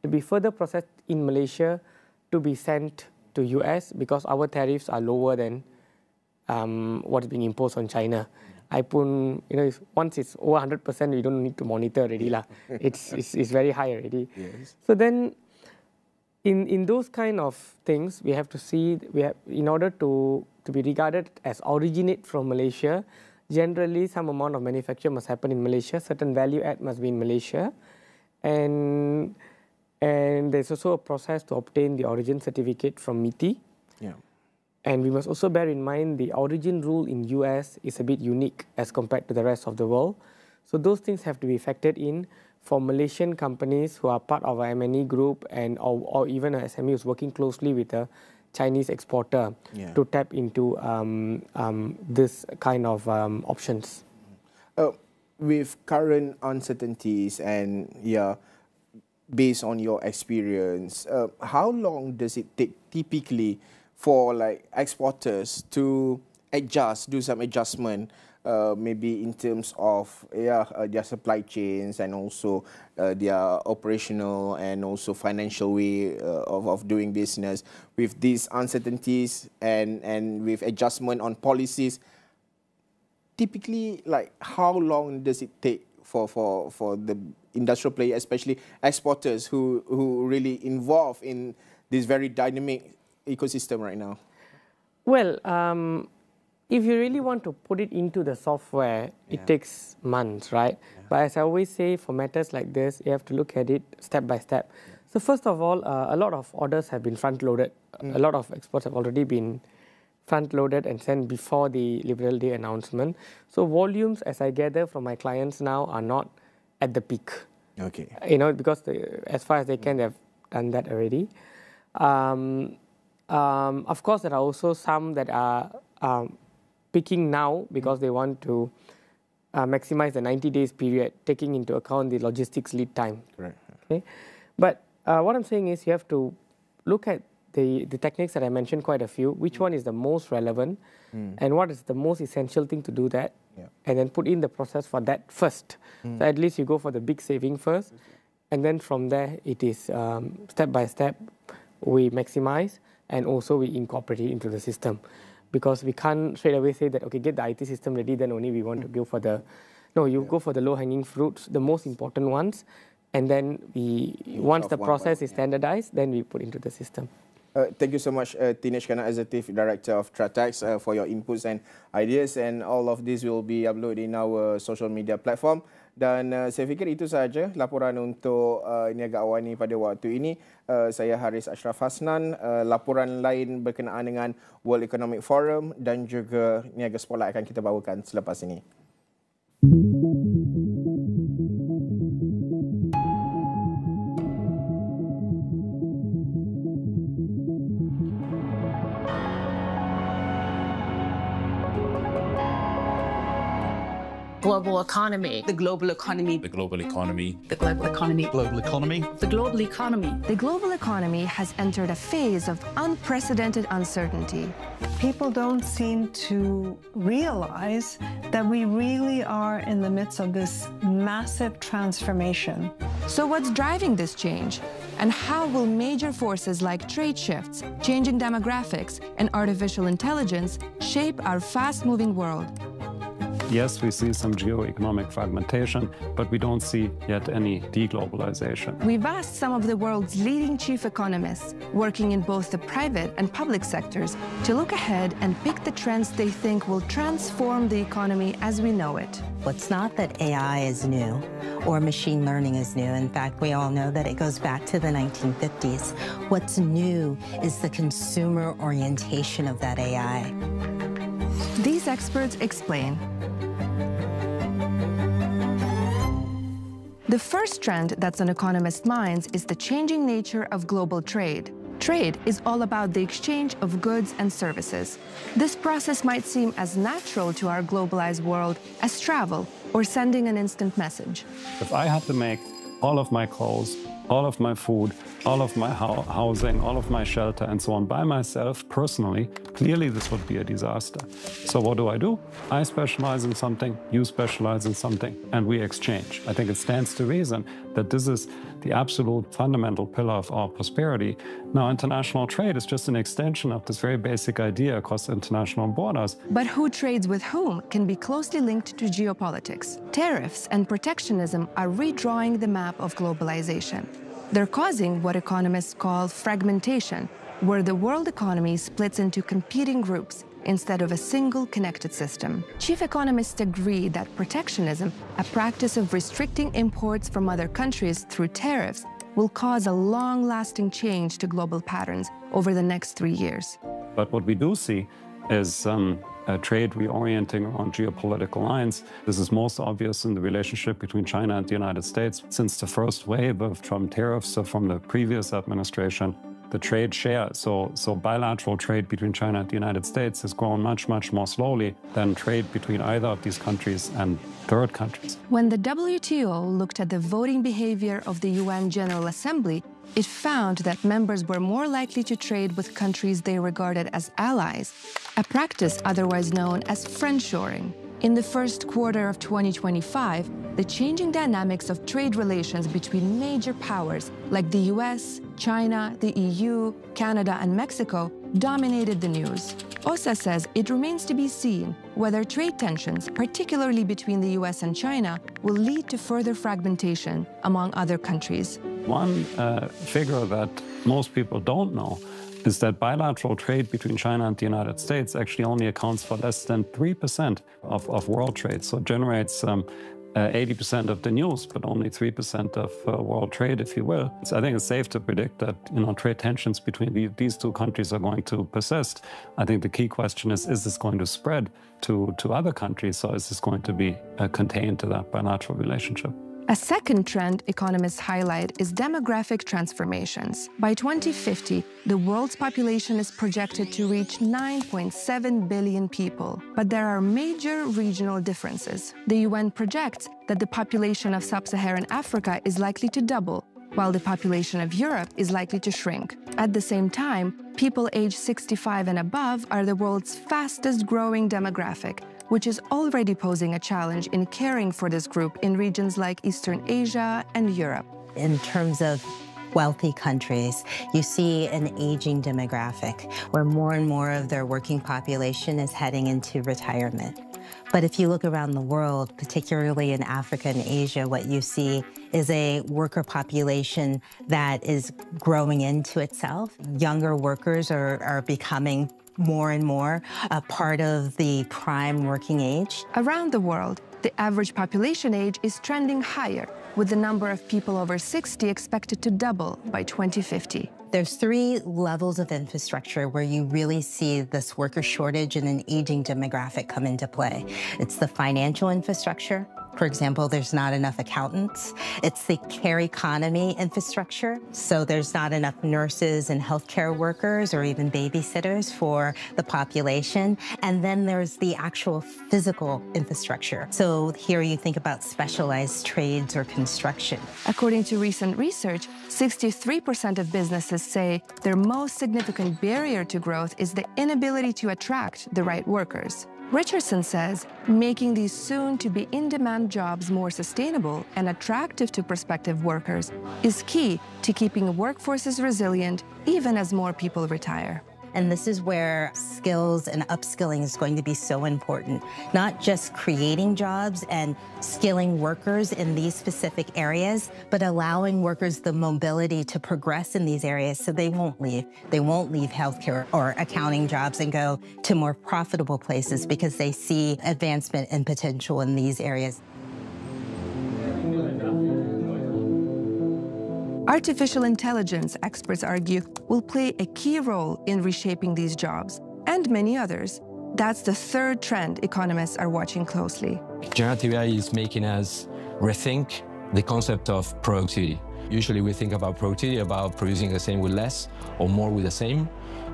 to be further processed in Malaysia, to be sent to US, because our tariffs are lower than what is being imposed on China. Once it's over 100%, you don't need to monitor already lah. It's very high already. Yes. So then, in those kind of things, we have to see, in order to be regarded as originate from Malaysia, generally some amount of manufacture must happen in Malaysia, certain value add must be in Malaysia, and there's also a process to obtain the origin certificate from MITI. Yeah. And we must also bear in mind the origin rule in US is a bit unique as compared to the rest of the world. So those things have to be factored in for Malaysian companies who are part of a M&E group, and or even a SME who's working closely with a Chinese exporter to tap into this kind of options. With current uncertainties and based on your experience, how long does it take typically for like exporters to do some adjustment, maybe in terms of their supply chains and also their operational and also financial way of doing business with these uncertainties and with adjustment on policies? Typically, like how long does it take for the industrial player, especially exporters who really involved in this very dynamic ecosystem right now? Well, if you really want to put it into the software, it takes months, right? But as I always say, for matters like this, you have to look at it step by step. So first of all, a lot of orders have been front-loaded. A lot of exports have already been front-loaded and sent before the Liberal Day announcement. So volumes, as I gather from my clients now, are not at the peak. Okay. Because as far as they can, they've done that already. Of course, there are also some that are picking now because they want to maximize the 90 days period, taking into account the logistics lead time. Right. Okay? But what I'm saying is you have to look at the techniques that I mentioned, quite a few, which one is the most relevant and what is the most essential thing to do that, and then put in the process for that first. So at least you go for the big saving first, and then from there it is step by step we maximize and also we incorporate it into the system. Because we can't straight away say that, okay, get the IT system ready, then only we want to go for the... No, you go for the low-hanging fruits, the most important ones, and then once the process is standardized, then we put into the system. Thank you so much, Dinesh Khanna, Executive Director of Tratex, for your inputs and ideas. And all of this will be uploaded in our social media platform. Dan saya fikir itu sahaja laporan untuk Niaga Awani pada waktu ini. Saya Harits Asyraf laporan lain berkenaan dengan World Economic Forum dan juga Niaga Spotlight akan kita bawakan selepas ini. Global economy. The global economy. The global economy. The global economy. Global economy. The global economy. The global economy has entered a phase of unprecedented uncertainty. People don't seem to realize that we really are in the midst of this massive transformation. So what's driving this change? And how will major forces like trade shifts, changing demographics, and artificial intelligence shape our fast-moving world? Yes, we see some geo-economic fragmentation, but we don't see yet any deglobalization. We've asked some of the world's leading chief economists, working in both the private and public sectors, to look ahead and pick the trends they think will transform the economy as we know it. It's not that AI is new or machine learning is new. In fact, we all know that it goes back to the 1950s. What's new is the consumer orientation of that AI. These experts explain. The first trend that's on economists' minds is the changing nature of global trade. Trade is all about the exchange of goods and services. This process might seem as natural to our globalized world as travel or sending an instant message. If I had to make all of my clothes, all of my food, all of my housing, all of my shelter, and so on by myself personally, clearly this would be a disaster. So what do? I specialize in something, you specialize in something, and we exchange. I think it stands to reason that this is the absolute fundamental pillar of our prosperity. Now, international trade is just an extension of this very basic idea across international borders. But who trades with whom can be closely linked to geopolitics. Tariffs and protectionism are redrawing the map of globalization. They're causing what economists call fragmentation, where the world economy splits into competing groups instead of a single connected system. Chief economists agree that protectionism, a practice of restricting imports from other countries through tariffs, will cause a long-lasting change to global patterns over the next 3 years. But what we do see is trade reorienting around geopolitical lines. This is most obvious in the relationship between China and the United States. Since the first wave of Trump tariffs from the previous administration, the trade share, so bilateral trade between China and the United States has grown much more slowly than trade between either of these countries and third countries. When the WTO looked at the voting behavior of the UN General Assembly, it found that members were more likely to trade with countries they regarded as allies, a practice otherwise known as friendshoring. In the first quarter of 2025, the changing dynamics of trade relations between major powers like the US, China, the EU, Canada, and Mexico dominated the news. OSA says it remains to be seen whether trade tensions, particularly between the US and China, will lead to further fragmentation among other countries. One figure that most people don't know is that bilateral trade between China and the United States actually only accounts for less than 3% of world trade. So it generates 80% of the news, but only 3% of world trade, if you will. So I think it's safe to predict that trade tensions between these two countries are going to persist. I think the key question is this going to spread to other countries, or is this going to be contained to that bilateral relationship? A second trend economists highlight is demographic transformations. By 2050, the world's population is projected to reach 9.7 billion people. But there are major regional differences. The UN projects that the population of sub-Saharan Africa is likely to double, while the population of Europe is likely to shrink. At the same time, people aged 65 and above are the world's fastest growing demographic, which is already posing a challenge in caring for this group in regions like Eastern Asia and Europe. In terms of wealthy countries, you see an aging demographic where more and more of their working population is heading into retirement. But if you look around the world, particularly in Africa and Asia, what you see is a worker population that is growing into itself. Younger workers are becoming more and more a part of the prime working age. Around the world, the average population age is trending higher, with the number of people over 60 expected to double by 2050. There's 3 levels of infrastructure where you really see this worker shortage and an aging demographic come into play. It's the financial infrastructure. For example, there's not enough accountants. It's the care economy infrastructure. So there's not enough nurses and healthcare workers or even babysitters for the population. And then there's the actual physical infrastructure. So here you think about specialized trades or construction. According to recent research, 63% of businesses say their most significant barrier to growth is the inability to attract the right workers. Richardson says making these soon-to-be in-demand jobs more sustainable and attractive to prospective workers is key to keeping workforces resilient even as more people retire. And this is where skills and upskilling is going to be so important. Not just creating jobs and skilling workers in these specific areas, but allowing workers the mobility to progress in these areas so they won't leave. They won't leave healthcare or accounting jobs and go to more profitable places because they see advancement and potential in these areas. Artificial intelligence, experts argue, will play a key role in reshaping these jobs, and many others. That's the third trend economists are watching closely. Generative AI is making us rethink the concept of productivity. Usually we think about productivity, about producing the same with less or more with the same.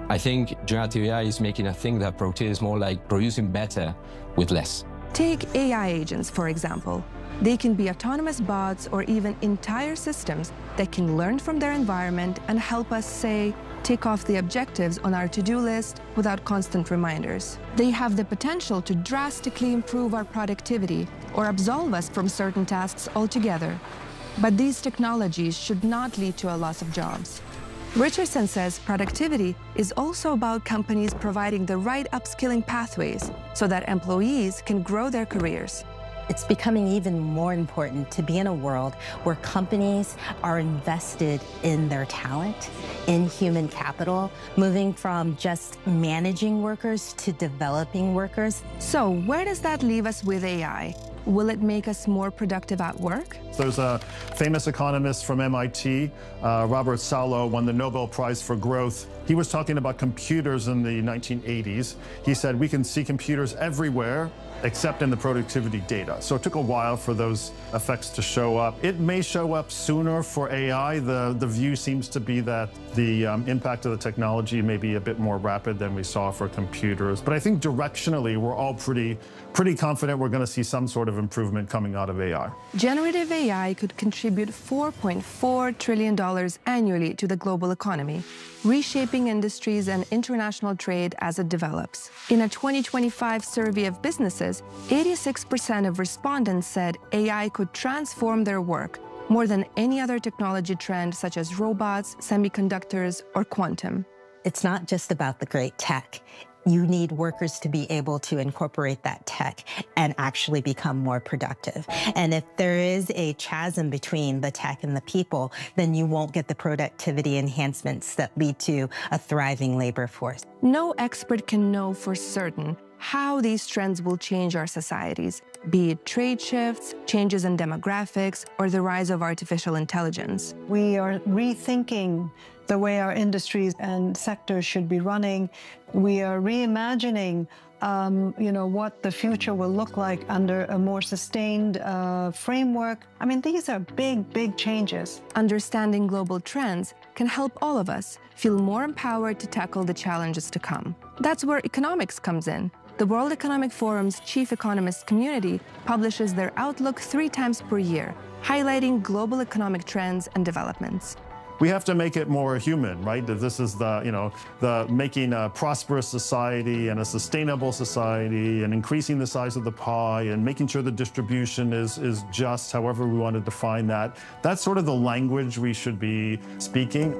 I think generative AI is making us think that productivity is more like producing better with less. Take AI agents, for example. They can be autonomous bots or even entire systems that can learn from their environment and help us, say, tick off the objectives on our to-do list without constant reminders. They have the potential to drastically improve our productivity or absolve us from certain tasks altogether. But these technologies should not lead to a loss of jobs. Richardson says productivity is also about companies providing the right upskilling pathways so that employees can grow their careers. It's becoming even more important to be in a world where companies are invested in their talent, in human capital, moving from just managing workers to developing workers. So where does that leave us with AI? Will it make us more productive at work? There's a famous economist from MIT, Robert Solow, won the Nobel Prize for Growth. He was talking about computers in the 1980s. He said, we can see computers everywhere except in the productivity data. So it took a while for those effects to show up. It may show up sooner for AI. The view seems to be that the impact of the technology may be a bit more rapid than we saw for computers. But I think directionally, we're all pretty confident we're going to see some sort of improvement coming out of AI. Generative AI could contribute $4.4 trillion annually to the global economy, reshaping industries and international trade as it develops. In a 2025 survey of businesses, 86% of respondents said AI could transform their work more than any other technology trend such as robots, semiconductors, or quantum. It's not just about the great tech. You need workers to be able to incorporate that tech and actually become more productive. And if there is a chasm between the tech and the people, then you won't get the productivity enhancements that lead to a thriving labor force. No expert can know for certain how these trends will change our societies, be it trade shifts, changes in demographics, or the rise of artificial intelligence. We are rethinking the way our industries and sectors should be running. We are reimagining what the future will look like under a more sustained framework. I mean, these are big changes. Understanding global trends can help all of us feel more empowered to tackle the challenges to come. That's where economics comes in. The World Economic Forum's chief economist community publishes their outlook 3 times per year, highlighting global economic trends and developments. We have to make it more human, right? That this is the making a prosperous society and a sustainable society and increasing the size of the pie and making sure the distribution is just, however we want to define that. That's sort of the language we should be speaking.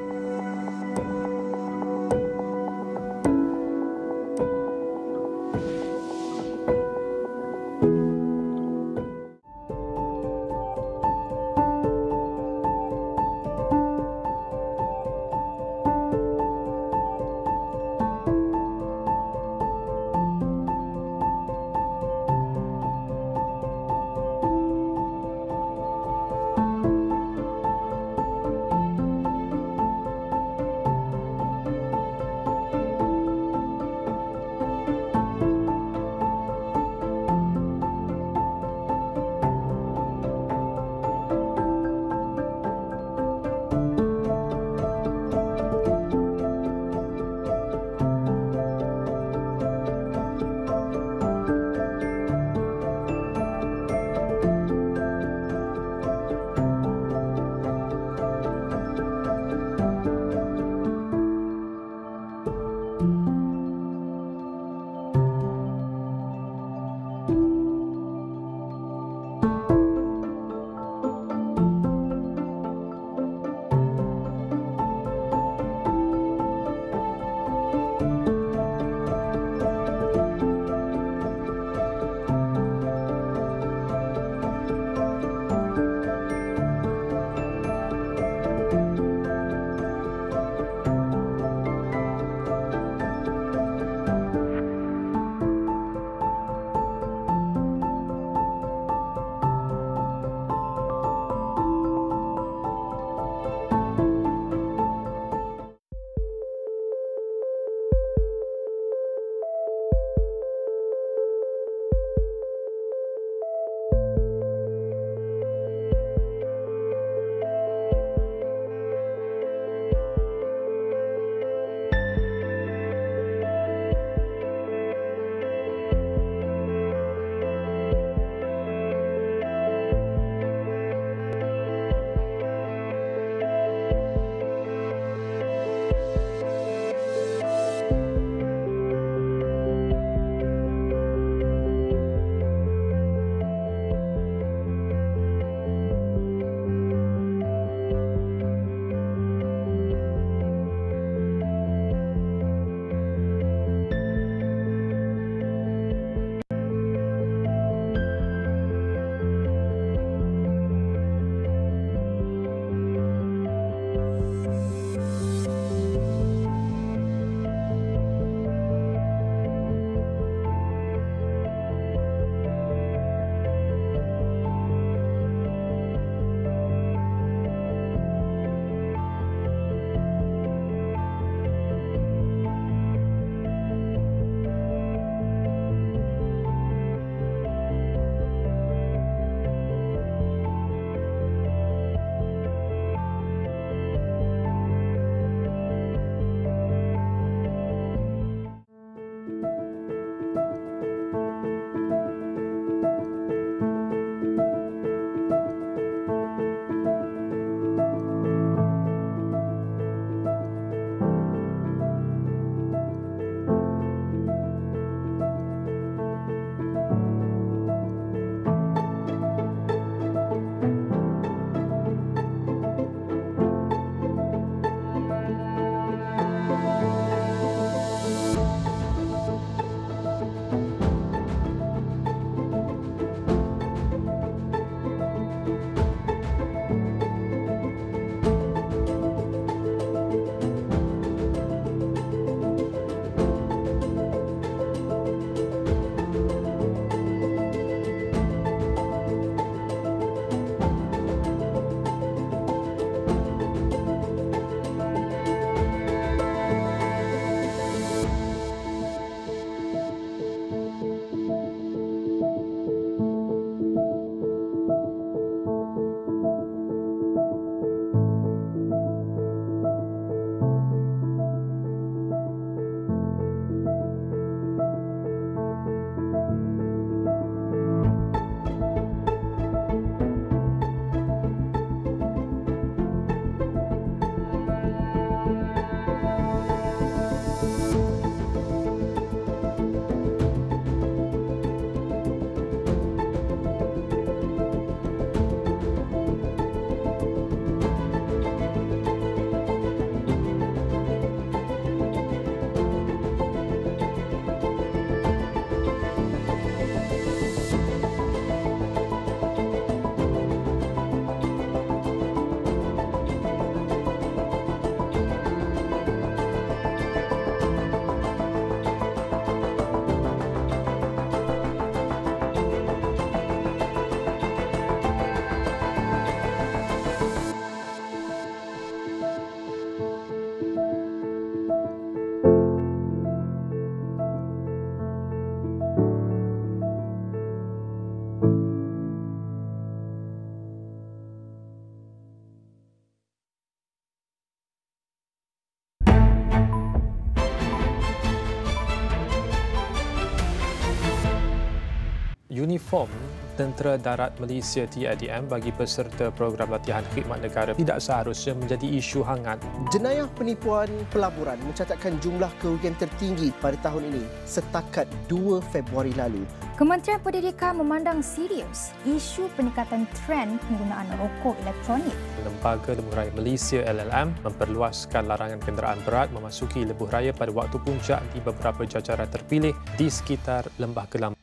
uniform Tentera Darat Malaysia TADM bagi peserta program latihan khidmat negara tidak seharusnya menjadi isu hangat. Jenayah penipuan pelaburan mencatatkan jumlah kerugian tertinggi pada tahun ini setakat 2 Februari lalu. Kementerian Pendidikan memandang serius isu peningkatan trend penggunaan rokok elektronik. Lembaga Lebuh Raya Malaysia LLM memperluaskan larangan kenderaan berat memasuki lebuh raya pada waktu puncak di beberapa jajaran terpilih di sekitar Lembah Kelam.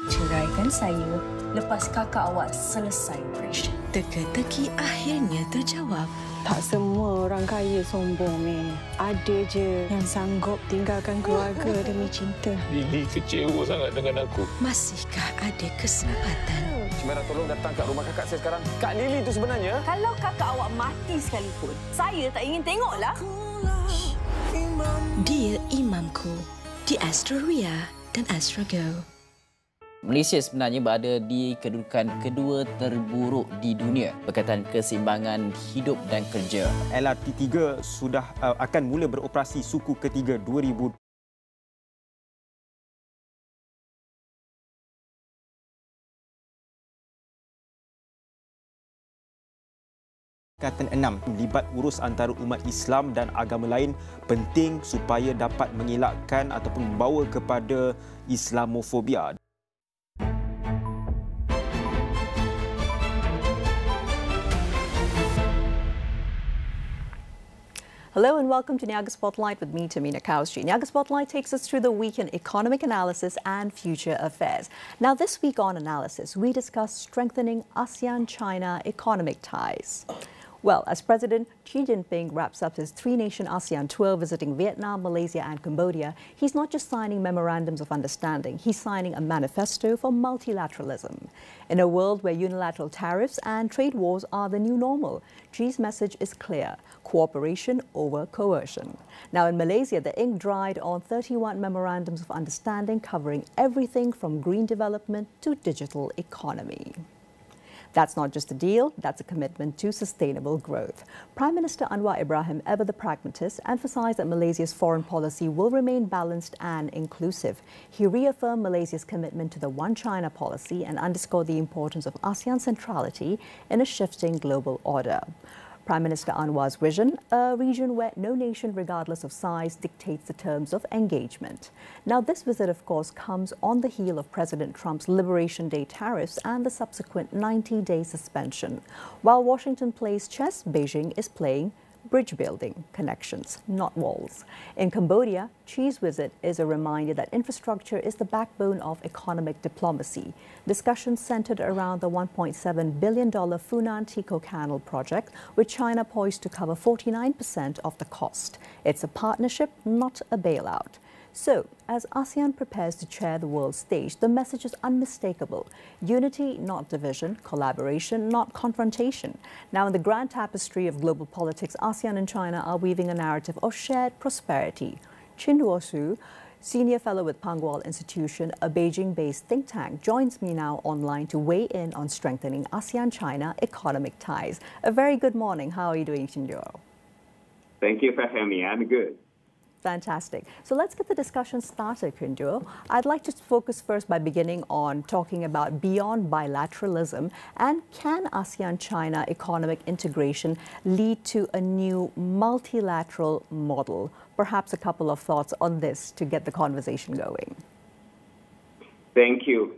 Ceraikan saya lepas kakak awak selesai operation. Teka-teki akhirnya terjawab. Tak semua orang kaya sombong, Mei. Ada je yang sanggup tinggalkan keluarga demi cinta. Lily kecewa sangat dengan aku. Masihkah ada kesempatan? Cimera, tolong datang kat rumah kakak saya sekarang. Kak Lily itu sebenarnya. Kalau kakak awak mati sekalipun, saya tak ingin tengoklah. Dia imamku di Astro dan Astro Go. Malaysia sebenarnya berada di kedudukan kedua terburuk di dunia berkaitan keseimbangan hidup dan kerja. LRT3 sudah akan mula beroperasi suku ketiga 2000. Tingkatan 6, melibat urus antara umat Islam dan agama lain penting supaya dapat mengelakkan ataupun membawa kepada Islamofobia. Hello and welcome to Niaga Spotlight with me, Tamina Kaustri. Niaga Spotlight takes us through the week in economic analysis and future affairs. Now, this week on analysis, we discuss strengthening ASEAN-China economic ties. Well, as President Xi Jinping wraps up his three-nation ASEAN tour visiting Vietnam, Malaysia and Cambodia, he's not just signing memorandums of understanding, he's signing a manifesto for multilateralism. In a world where unilateral tariffs and trade wars are the new normal, Xi's message is clear: cooperation over coercion. Now, in Malaysia, the ink dried on 31 memorandums of understanding covering everything from green development to digital economy. That's not just a deal, that's a commitment to sustainable growth. Prime Minister Anwar Ibrahim, ever the pragmatist, emphasized that Malaysia's foreign policy will remain balanced and inclusive. He reaffirmed Malaysia's commitment to the One China policy and underscored the importance of ASEAN centrality in a shifting global order. Prime Minister Anwar's vision, a region where no nation, regardless of size, dictates the terms of engagement. Now, this visit, of course, comes on the heel of President Trump's Liberation Day tariffs and the subsequent 90-day suspension. While Washington plays chess, Beijing is playing bridge building, connections, not walls. In Cambodia, Xi's visit is a reminder that infrastructure is the backbone of economic diplomacy. Discussions centered around the $1.7 billion Funan Tico Canal project, with China poised to cover 49% of the cost. It's a partnership, not a bailout. So, as ASEAN prepares to chair the world stage, the message is unmistakable. Unity, not division. Collaboration, not confrontation. Now, in the grand tapestry of global politics, ASEAN and China are weaving a narrative of shared prosperity. Chin Duo-Su, Senior Fellow with Pangwal Institution, a Beijing-based think tank, joins me now online to weigh in on strengthening ASEAN-China economic ties. A very good morning. How are you doing, Chin Duo? Thank you for having me. I'm good. Fantastic. So let's get the discussion started, Kunjo. I'd like to focus first by beginning on talking about beyond bilateralism, and can ASEAN-China economic integration lead to a new multilateral model? Perhaps a couple of thoughts on this to get the conversation going. Thank you.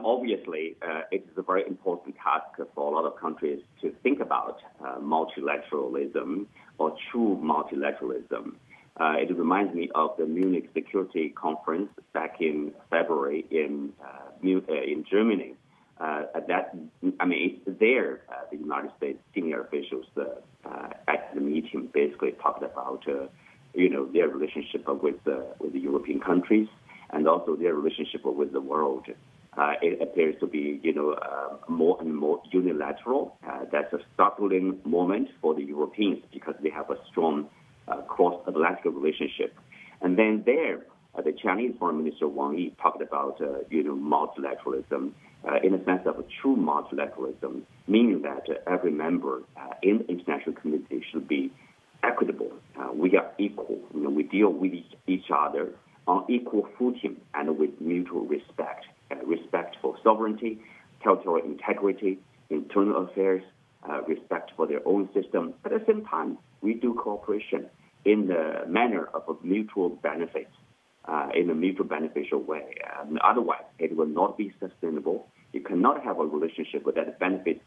Obviously, it is a very important task for a lot of countries to think about multilateralism or true multilateralism. It reminds me of the Munich Security Conference back in February in Germany. The United States senior officials at the meeting basically talked about their relationship with the European countries, and also their relationship with the world. It appears to be, more and more unilateral. That's a startling moment for the Europeans because they have a strong cross-Atlantic relationship. And then the Chinese Foreign Minister Wang Yi talked about, multilateralism in the sense of a true multilateralism, meaning that every member in the international community should be equitable. We are equal. We deal with each other on equal footing and with mutual respect, respect for sovereignty, territorial integrity, internal affairs, respect for their own system. At the same time, we do cooperation in the manner of a mutual benefit, in a mutual beneficial way. Otherwise, it will not be sustainable. You cannot have a relationship that benefits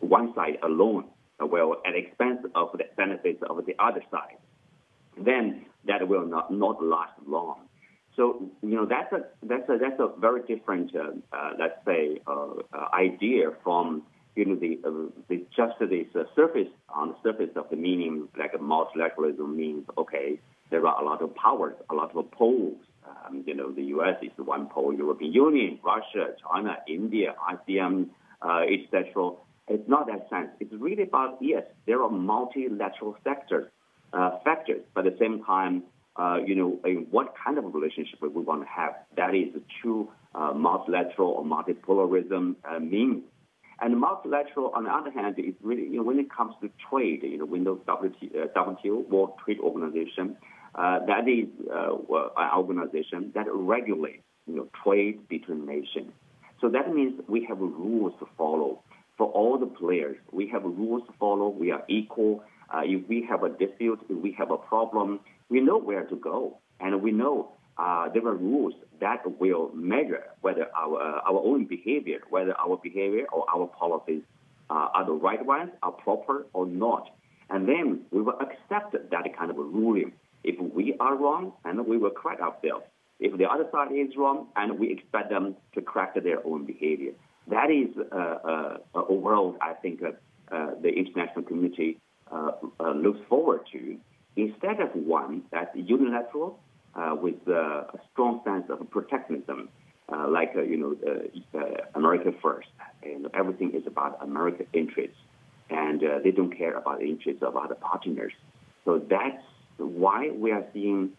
one side alone, well, at the expense of the benefits of the other side. Then that will not last long. So that's a very different, let's say, idea from just this surface on the surface of the meaning, like multilateralism means okay, there are a lot of powers, a lot of poles. The U.S. is one pole, European Union, Russia, China, India, ASEAN, etc. It's not that sense. It's really about, yes, there are multilateral factors, but at the same time, what kind of relationship we want to have. That is true multilateral or multipolarism means. And multilateral, on the other hand, is really, when it comes to trade, when the WTO, World Trade Organization, that is an organization that regulates, trade between nations. So that means we have rules to follow for all the players. We have rules to follow. We are equal. If we have a dispute, if we have a problem, we know where to go, and we know there are rules that will measure whether our own behavior, whether our behavior or our policies are the right ones, are proper or not. And then we will accept that kind of a ruling. If we are wrong, and we will correct ourselves. If the other side is wrong, and we expect them to correct their own behavior. That is a world I think the international community looks forward to, instead of one that's unilateral with a strong sense of protectionism, like America first, and everything is about American interests, and they don't care about the interests of other partners. So that's why we are seeing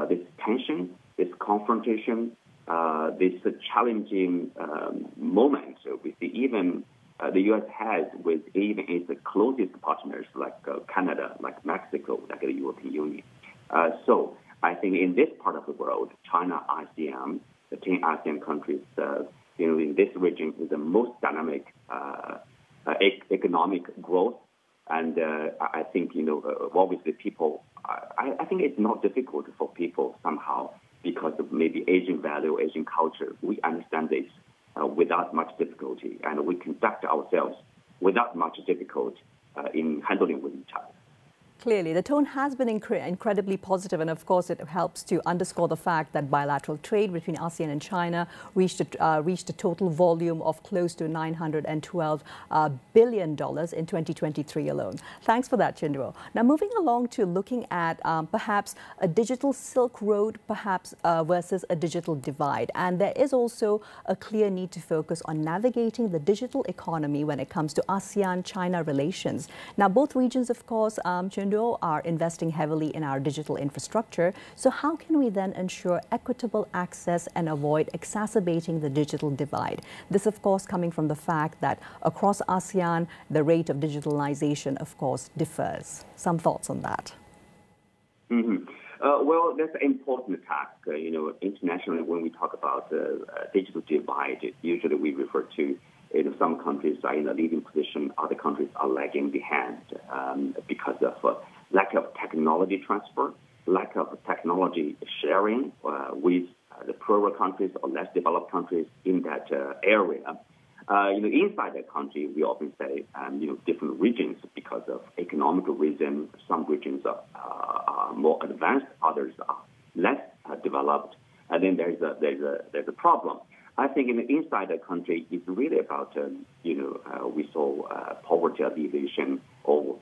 this tension, this confrontation, this challenging moment with even the U.S. has with even its closest partners like Canada, like Mexico, like the European Union. So I think in this part of the world, China, ASEAN, the 10 ASEAN countries, in this region is the most dynamic economic growth. And I think, obviously people, I think it's not difficult for people somehow because of maybe Asian value, Asian culture. We understand this without much difficulty, and we conduct ourselves without much difficulty in handling with each other. Clearly, the tone has been incredibly positive, and of course it helps to underscore the fact that bilateral trade between ASEAN and China reached a total volume of close to $912 billion in 2023 alone. Thanks for that, Chindro. Now, moving along to looking at perhaps a digital Silk Road, perhaps versus a digital divide. And there is also a clear need to focus on navigating the digital economy when it comes to ASEAN-China relations. Now, both regions, of course, Chindro, are investing heavily in our digital infrastructure. So how can we then ensure equitable access and avoid exacerbating the digital divide? This, of course, coming from the fact that across ASEAN, the rate of digitalization, of course, differs. Some thoughts on that? Mm-hmm. Well, that's an important task. Internationally, when we talk about digital divide, usually we refer to some countries are in a leading position, other countries are lagging behind because of lack of technology transfer, lack of technology sharing with the poorer countries or less developed countries in that area. Inside the country, we often say, different regions because of economic reason. Some regions are more advanced, others are less developed, and then there's a problem. I think inside the country, it's really about, we saw poverty alleviation or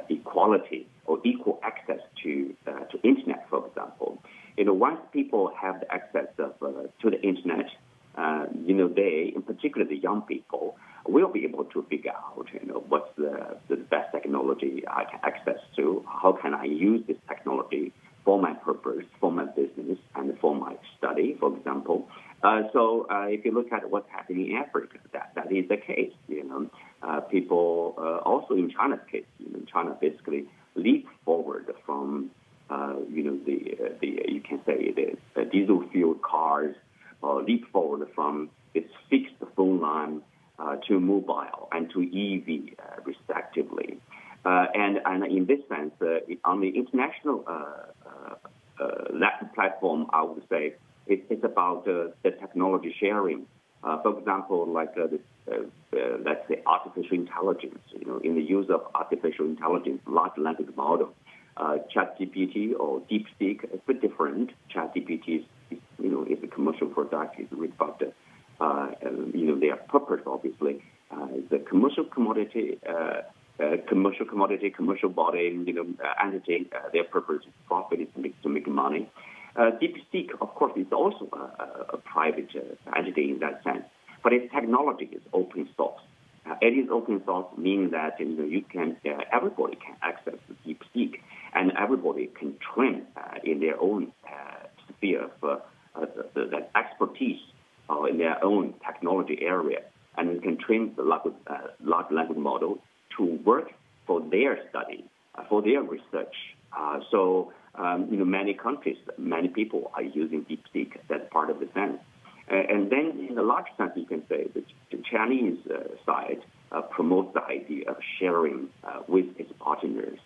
equality or equal access to internet, for example. Once people have the access to the internet, they, in particular the young people, will be able to figure out, what's the best technology I can access to, how can I use this technology for my purpose, for my business, and for my study, for example. So if you look at what's happening in Africa, that is the case. People, also in China's case, China basically leaped forward from, you can say the diesel fueled cars leap forward from its fixed phone line to mobile and to EV respectively. And in this sense, on the international platform, I would say it's about the technology sharing. For example, like let's say artificial intelligence. In the use of artificial intelligence, large language model, ChatGPT or DeepSeek is a bit different. ChatGPT is a commercial product. It's really about their purpose, obviously, is a commercial commodity. Commercial body, entity, their purpose is profit, is to make money. DeepSeek, of course, is also a private entity in that sense, but its technology is open source. It is open source, meaning that everybody can access the DeepSeek, and everybody can train in their own sphere of that expertise in their own technology area, and can train the large language model to work for their study, for their research. Many countries, many people are using DeepSeek. That's part of the sense. And then in a large sense, you can say that the Chinese side promotes the idea of sharing with its partners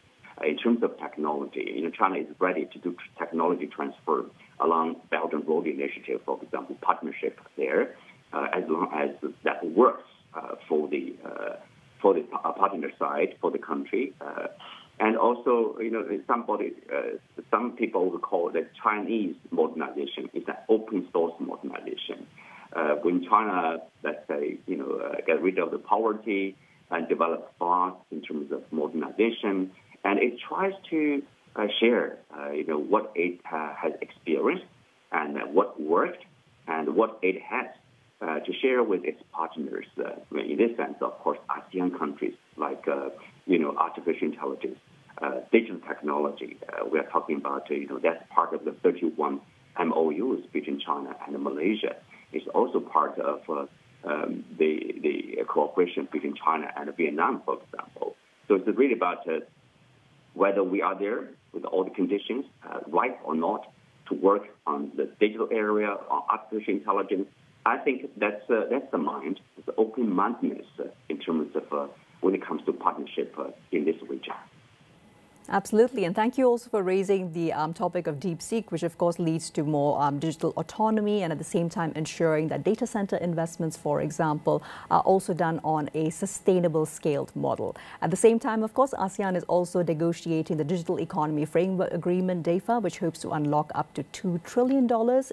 in terms of technology. China is ready to do technology transfer along Belt and Road Initiative, for example, partnership there, as long as that works for the partner side, for the country. And also, some people would call it Chinese modernization. It's an open source modernization. When China, let's say, get rid of the poverty and develop fast in terms of modernization, and it tries to share, what it has experienced and what worked and what it has to share with its partners. In this sense, of course, ASEAN countries like, artificial intelligence, digital technology. We are talking about, that's part of the 31 MOUs between China and Malaysia. It's also part of the cooperation between China and Vietnam, for example. So it's really about whether we are there with all the conditions, right or not, to work on the digital area or artificial intelligence. I think that's the mind, the open-mindedness in terms of when it comes to partnership in this region. Absolutely, and thank you also for raising the topic of DeepSeek, which of course leads to more digital autonomy, and at the same time ensuring that data center investments, for example, are also done on a sustainable scaled model. At the same time, of course, ASEAN is also negotiating the Digital Economy Framework Agreement, DEFA, which hopes to unlock up to $2 trillion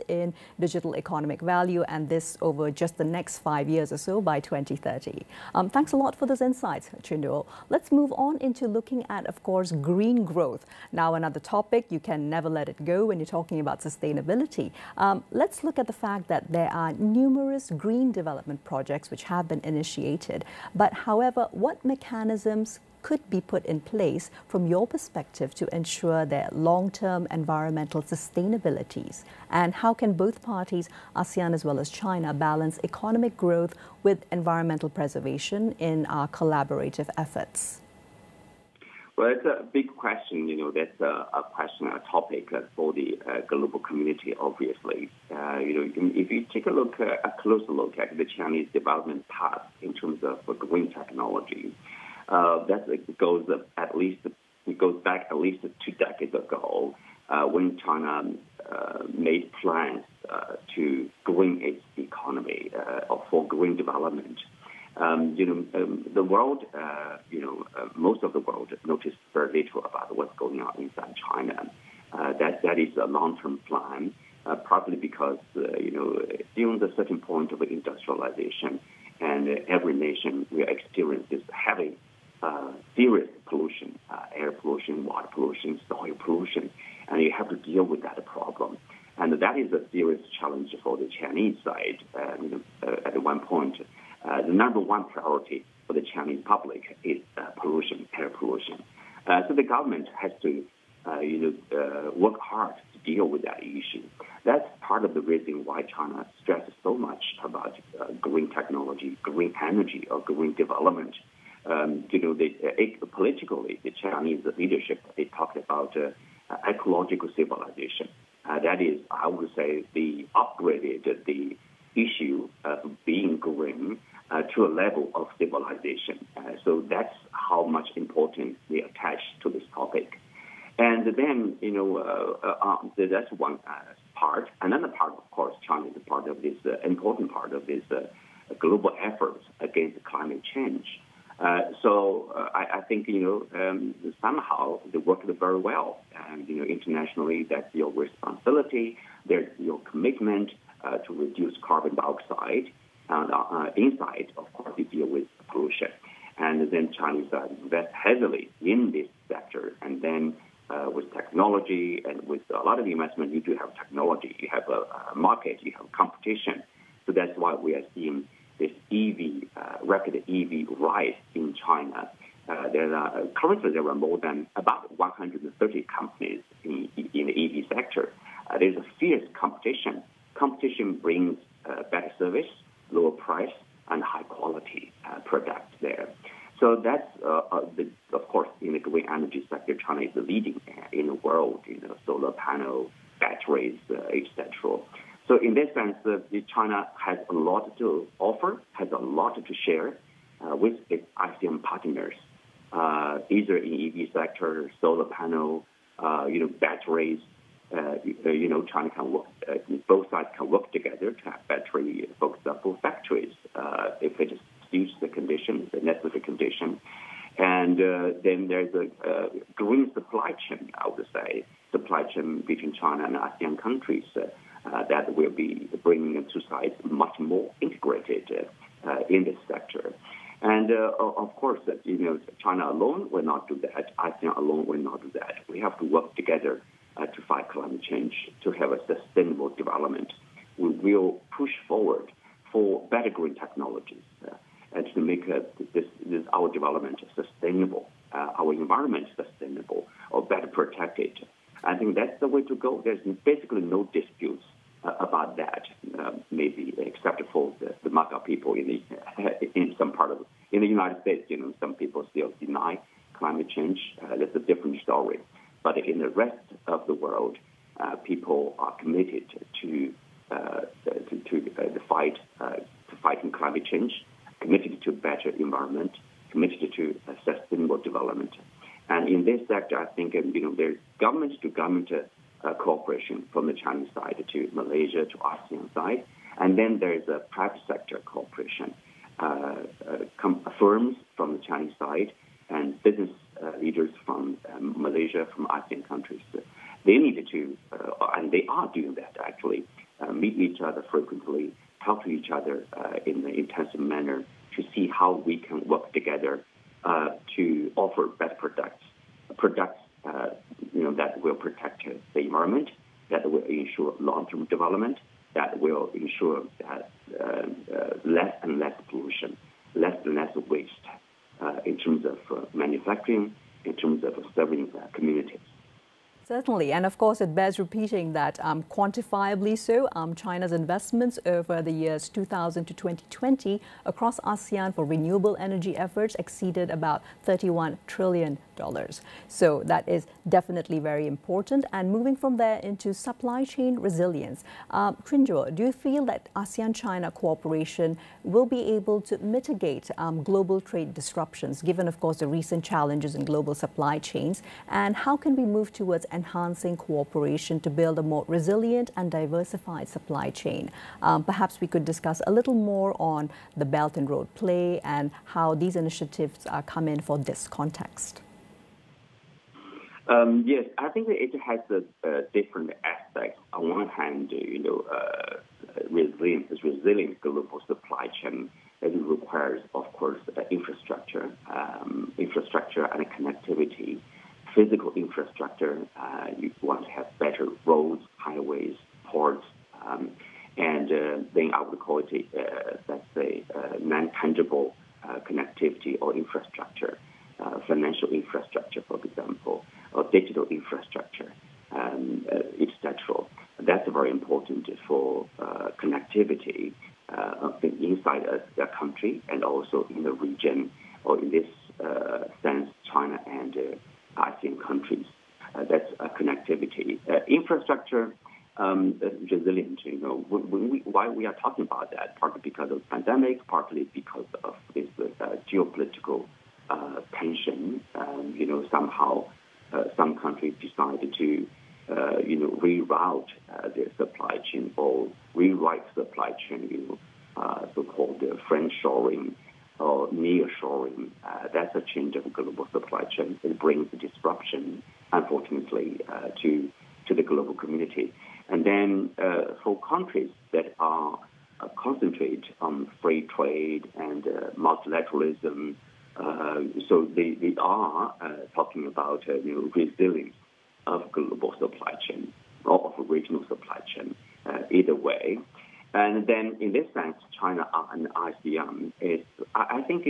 in digital economic value, and this over just the next 5 years or so by 2030. Thanks a lot for those insights, Chinduo. Let's move on into looking at, of course, green growth. Now, another topic, you can never let it go when you're talking about sustainability. Let's look at the fact that there are numerous green development projects which have been initiated. But however, what mechanisms could be put in place from your perspective to ensure their long-term environmental sustainabilities? And how can both parties, ASEAN as well as China, balance economic growth with environmental preservation in our collaborative efforts? Well, it's a big question. That's a question, a topic for the global community, obviously. If you take a closer look at the Chinese development path in terms of green technology, that goes back at least 2 decades ago when China made plans to green its economy for green development. The world, most of the world noticed very little about what's going on inside China. That is a long-term plan, probably because, during the certain point of industrialization, and every nation will experience this heavy, serious pollution, air pollution, water pollution, soil pollution, and you have to deal with that problem. And that is a serious challenge for the Chinese side. At one point, the number one priority for the Chinese public is pollution, air pollution. So the government has to, work hard to deal with that issue. That's part of the reason why China stresses so much about green technology, green energy, or green development. Politically, the Chinese leadership, they talked about ecological civilization. That is, I would say, the upgraded the issue of being green to a level of civilization. So that's how much importance they attach to this topic. And then, that's one part. Another part, of course, China is a part of this, important part of this global efforts against climate change. So I think, somehow they work very well. And, internationally, that's your responsibility. There's your commitment to reduce carbon dioxide. And inside, of course, you deal with pollution. And then China invest heavily in this sector. And then with technology and with a lot of investment, you do have technology. You have a market. You have competition. So that's why we are seeing this rapid EV rise in China. Currently, there are more than about 130 companies in the EV sector. There's a fierce competition. Competition brings better service, lower price, and high quality products there. So that's, of course, in the green energy sector, China is the leading in the world, solar panel, batteries, etc. So in this sense, China has a lot to offer, has a lot to share with its ASEAN partners, either in EV sector, solar panel, batteries. China can work, both sides can work together to have battery, for example, factories, if it suits the condition, the necessary condition. And then there's a green supply chain, I would say, supply chain between China and ASEAN countries that will be bringing the two sides much more integrated in this sector. And of course, China alone will not do that. ASEAN alone will not do that. We have to work together to fight climate change, to have a sustainable development. We will push forward for better green technologies and to make our development sustainable, our environment sustainable, or better protected. I think that's the way to go. There's basically no disputes about that, maybe except for the MAGA people in some part of in the United States. Some people still deny climate change. That's a different story. But in the rest of the world, people are committed to fighting climate change, committed to better environment, committed to sustainable development. And in this sector, I think there's government-to-government cooperation from the Chinese side to Malaysia to ASEAN side, and then there's a private sector cooperation, firms from the Chinese side and business leaders from Malaysia, from ASEAN countries. They needed to, and they are doing that actually, meet each other frequently, talk to each other in an intensive manner to see how we can work together to offer better products that will protect the environment, that will ensure long-term development, that will ensure that less and less pollution, less and less waste in terms of manufacturing, in terms of serving communities. Certainly, and of course it bears repeating that quantifiably so, China's investments over the years 2000 to 2020 across ASEAN for renewable energy efforts exceeded about $31 trillion. So that is definitely very important. And moving from there into supply chain resilience, Trinjo, do you feel that ASEAN-China cooperation will be able to mitigate global trade disruptions, given of course the recent challenges in global supply chains? And how can we move towards enhancing cooperation to build a more resilient and diversified supply chain? Perhaps we could discuss a little more on the Belt and Road play and how these initiatives come in for this context. Yes, I think it has different aspects. On one hand, resilient global supply chain, it requires, of course, infrastructure and connectivity. Physical infrastructure, you want to have better roads, highways, ports, and then I would call it, let's say, non-tangible connectivity or infrastructure, financial infrastructure, for example, or digital infrastructure, etc. That's very important for connectivity inside a country and also in the region, or in this sense, China and ASEAN countries. That's connectivity. Infrastructure resilience, why we are talking about that, partly because of the pandemic, partly because of this geopolitical tension. Somehow some countries decided to, reroute their supply chain or rewrite supply chain, so-called friendshoring or nearshoring. That's a change of global supply chain. It brings disruption, unfortunately, to the global community. And then for countries that are concentrate on free trade and multilateralism, so they are talking about resilience of global supply chain or of regional supply chain, either way. And then in this sense, China and ASEAN is, I think,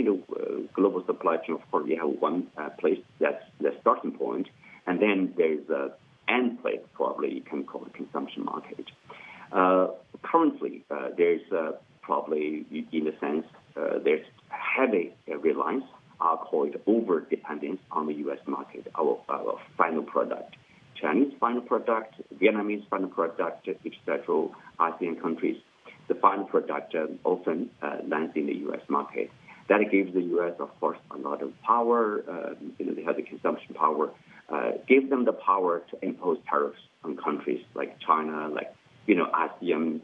global supply chain, of course, you have one place that's the starting point, and then there's a end place, probably you can call it consumption market. Currently, there's probably, in a sense, there's heavy reliance, I'll call it over-dependence on the U.S. market, our final product. Chinese final product, Vietnamese final product, etc., ASEAN countries, the final product often lands in the U.S. market. That gives the U.S., of course, a lot of power. They have the consumption power. Gives them the power to impose tariffs on countries like China, like ASEAN,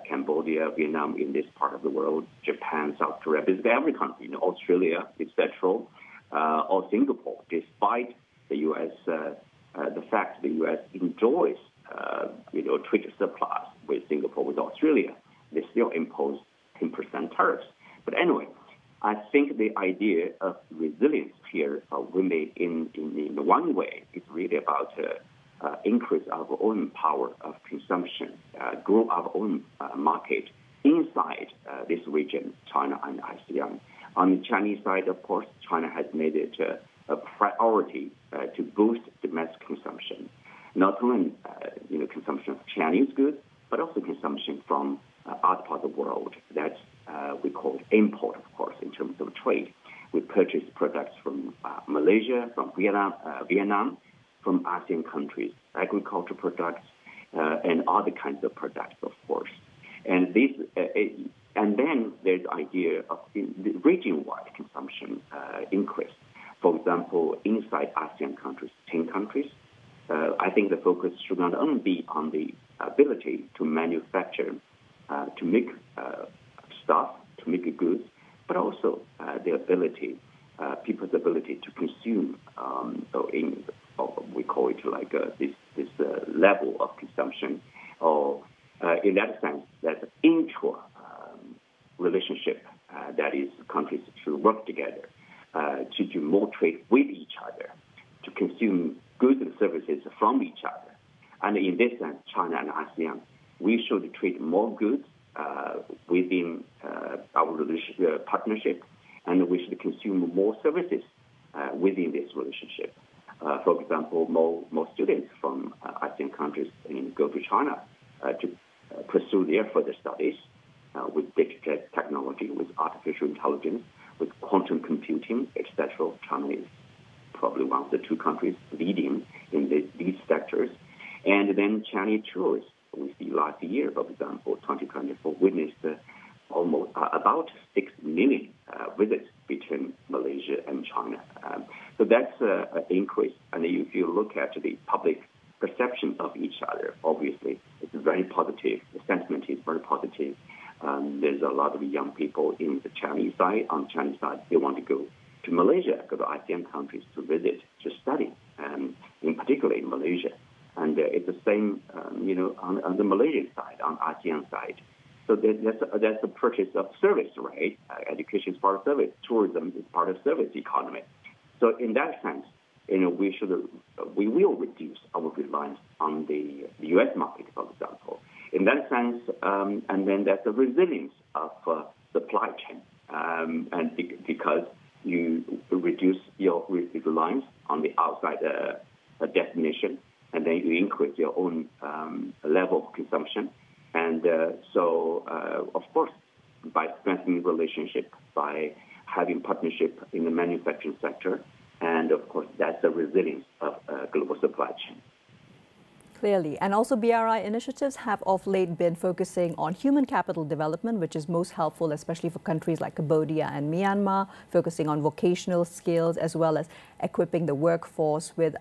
Cambodia, Vietnam, in this part of the world, Japan, South Korea, basically every country, Australia, etc., or Singapore, despite the U.S. The fact the U.S. enjoys, trade surplus with Singapore, with Australia, they still impose 10% tariffs. But anyway, I think the idea of resilience here, we made in one way, is really about increase our own power of consumption, grow our own market inside this region, China and ASEAN. On the Chinese side, of course, China has made it a priority to boost domestic consumption, not only consumption of Chinese goods, but also consumption from other parts of the world. That's we call import, of course, in terms of trade. We purchase products from Malaysia, from Vietnam, from ASEAN countries, agriculture products, and other kinds of products, of course. And this, and then there's the idea of the region-wide consumption increase. For example, inside ASEAN countries, 10 countries, I think the focus should not only be on the ability to manufacture, to make stuff, to make goods, but also the ability, people's ability to consume. We call it like this level of consumption, or in that sense, that's an intra relationship. That is, countries should work together to do more trade with each other, to consume goods and services from each other. And in this sense, China and ASEAN, we should trade more goods within our partnership, and we should consume more services within this relationship. For example, more students from ASEAN countries go to China to pursue their further studies with digital technology, with artificial intelligence, with quantum computing, etc. China is probably one of the two countries leading in these sectors. And then Chinese tourists, we see last year, for example, 2024, witnessed almost about 6 million visits between Malaysia and China. So that's an increase. And if you look at the public perception of each other, obviously, it's very positive. The sentiment is very positive. There's a lot of young people in the Chinese side. On the Chinese side, they want to go to Malaysia, go to ASEAN countries to visit, to study, in particular in Malaysia. And it's the same, on the Malaysian side, on ASEAN side. So that's a purchase of service, right? Education is part of service. Tourism is part of service economy. So in that sense, we will reduce our reliance on the U.S. market, for example. In that sense, and then there's the resilience of supply chain, and because you reduce your reliance on the outside destination, and then you increase your own level of consumption. And so, of course, by strengthening relationship, by having partnership in the manufacturing sector, And of course, that's the resilience of global supply chain. Clearly. And also BRI initiatives have of late been focusing on human capital development, which is most helpful, especially for countries like Cambodia and Myanmar, focusing on vocational skills as well as equipping the workforce with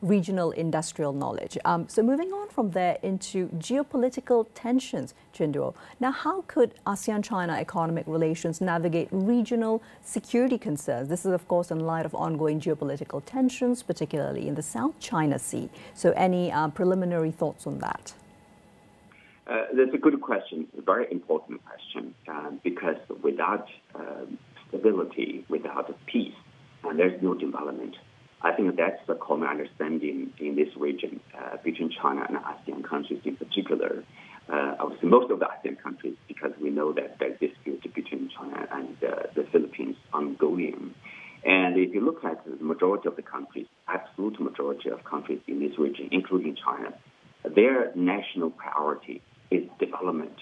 regional industrial knowledge. So moving on from there into geopolitical tensions, Chinduo. Now, how could ASEAN-China economic relations navigate regional security concerns? This is, of course, in light of ongoing geopolitical tensions, particularly in the South China Sea. So any preliminary thoughts on that? That's a good question, a very important question, because without stability, without peace, there's no development. I think that's the common understanding in this region between China and ASEAN countries in particular. Obviously, most of the ASEAN countries, because we know that there's dispute between China and the Philippines ongoing. And if you look at the majority of the countries, absolute majority of countries in this region, including China, their national priority is development.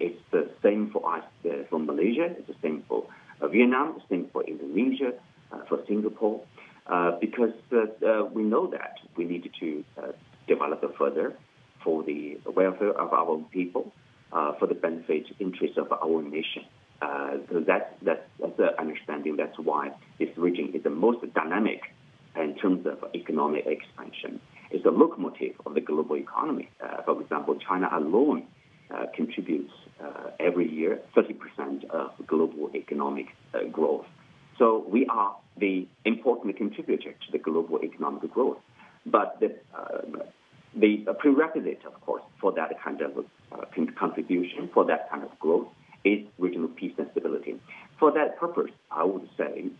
It's the same for us, for Malaysia, it's the same for Vietnam, the same for Indonesia, for Singapore, because we know that we need to develop further for the welfare of our people, for the benefit interest of our nation. So that's the understanding. That's why this region is the most dynamic in terms of economic expansion. It's a locomotive of the global economy. For example, China alone contributes every year 30% of global economic growth. So we are the important contributor to the global economic growth. But the prerequisite, of course, for that kind of contribution, for that kind of growth, is regional peace and stability. For that purpose, I would say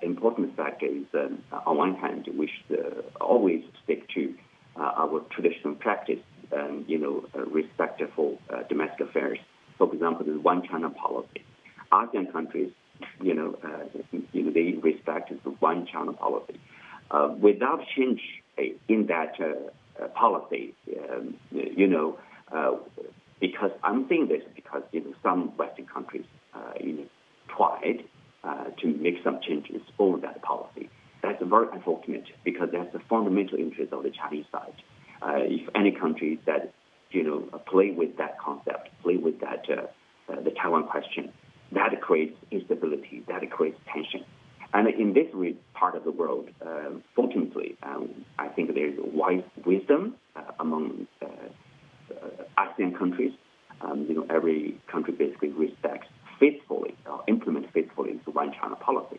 important factor is, on one hand, we should always stick to our traditional practice, respect for domestic affairs. For example, the one China policy. ASEAN countries, they respect the one China policy. Without change in that policy, because I'm saying this because some Western countries tried to make some changes over that policy. That's very unfortunate because that's the fundamental interest of the Chinese side. If any country that play with that concept, play with that the Taiwan question, that creates instability, that creates tension. And in this part of the world, fortunately, I think there is wise wisdom among ASEAN countries. Every country basically respects faithfully, implement faithfully the one China policy,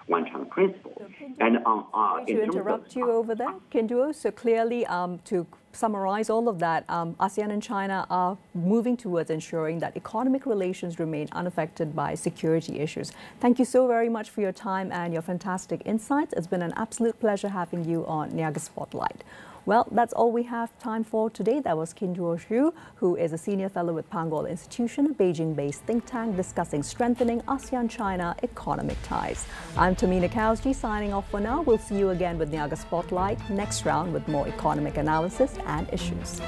one China principle. And to interrupt you over there, Kinduo. So clearly, to summarize all of that, ASEAN and China are moving towards ensuring that economic relations remain unaffected by security issues. Thank you so very much for your time and your fantastic insights. It's been an absolute pleasure having you on Niaga Spotlight. Well, that's all we have time for today. That was Kinduo Xu, who is a senior fellow with Panggol Institution, a Beijing-based think tank discussing strengthening ASEAN-China economic ties. I'm Tamina Kausji signing off for now. We'll see you again with Niaga Spotlight next round with more economic analysis and issues.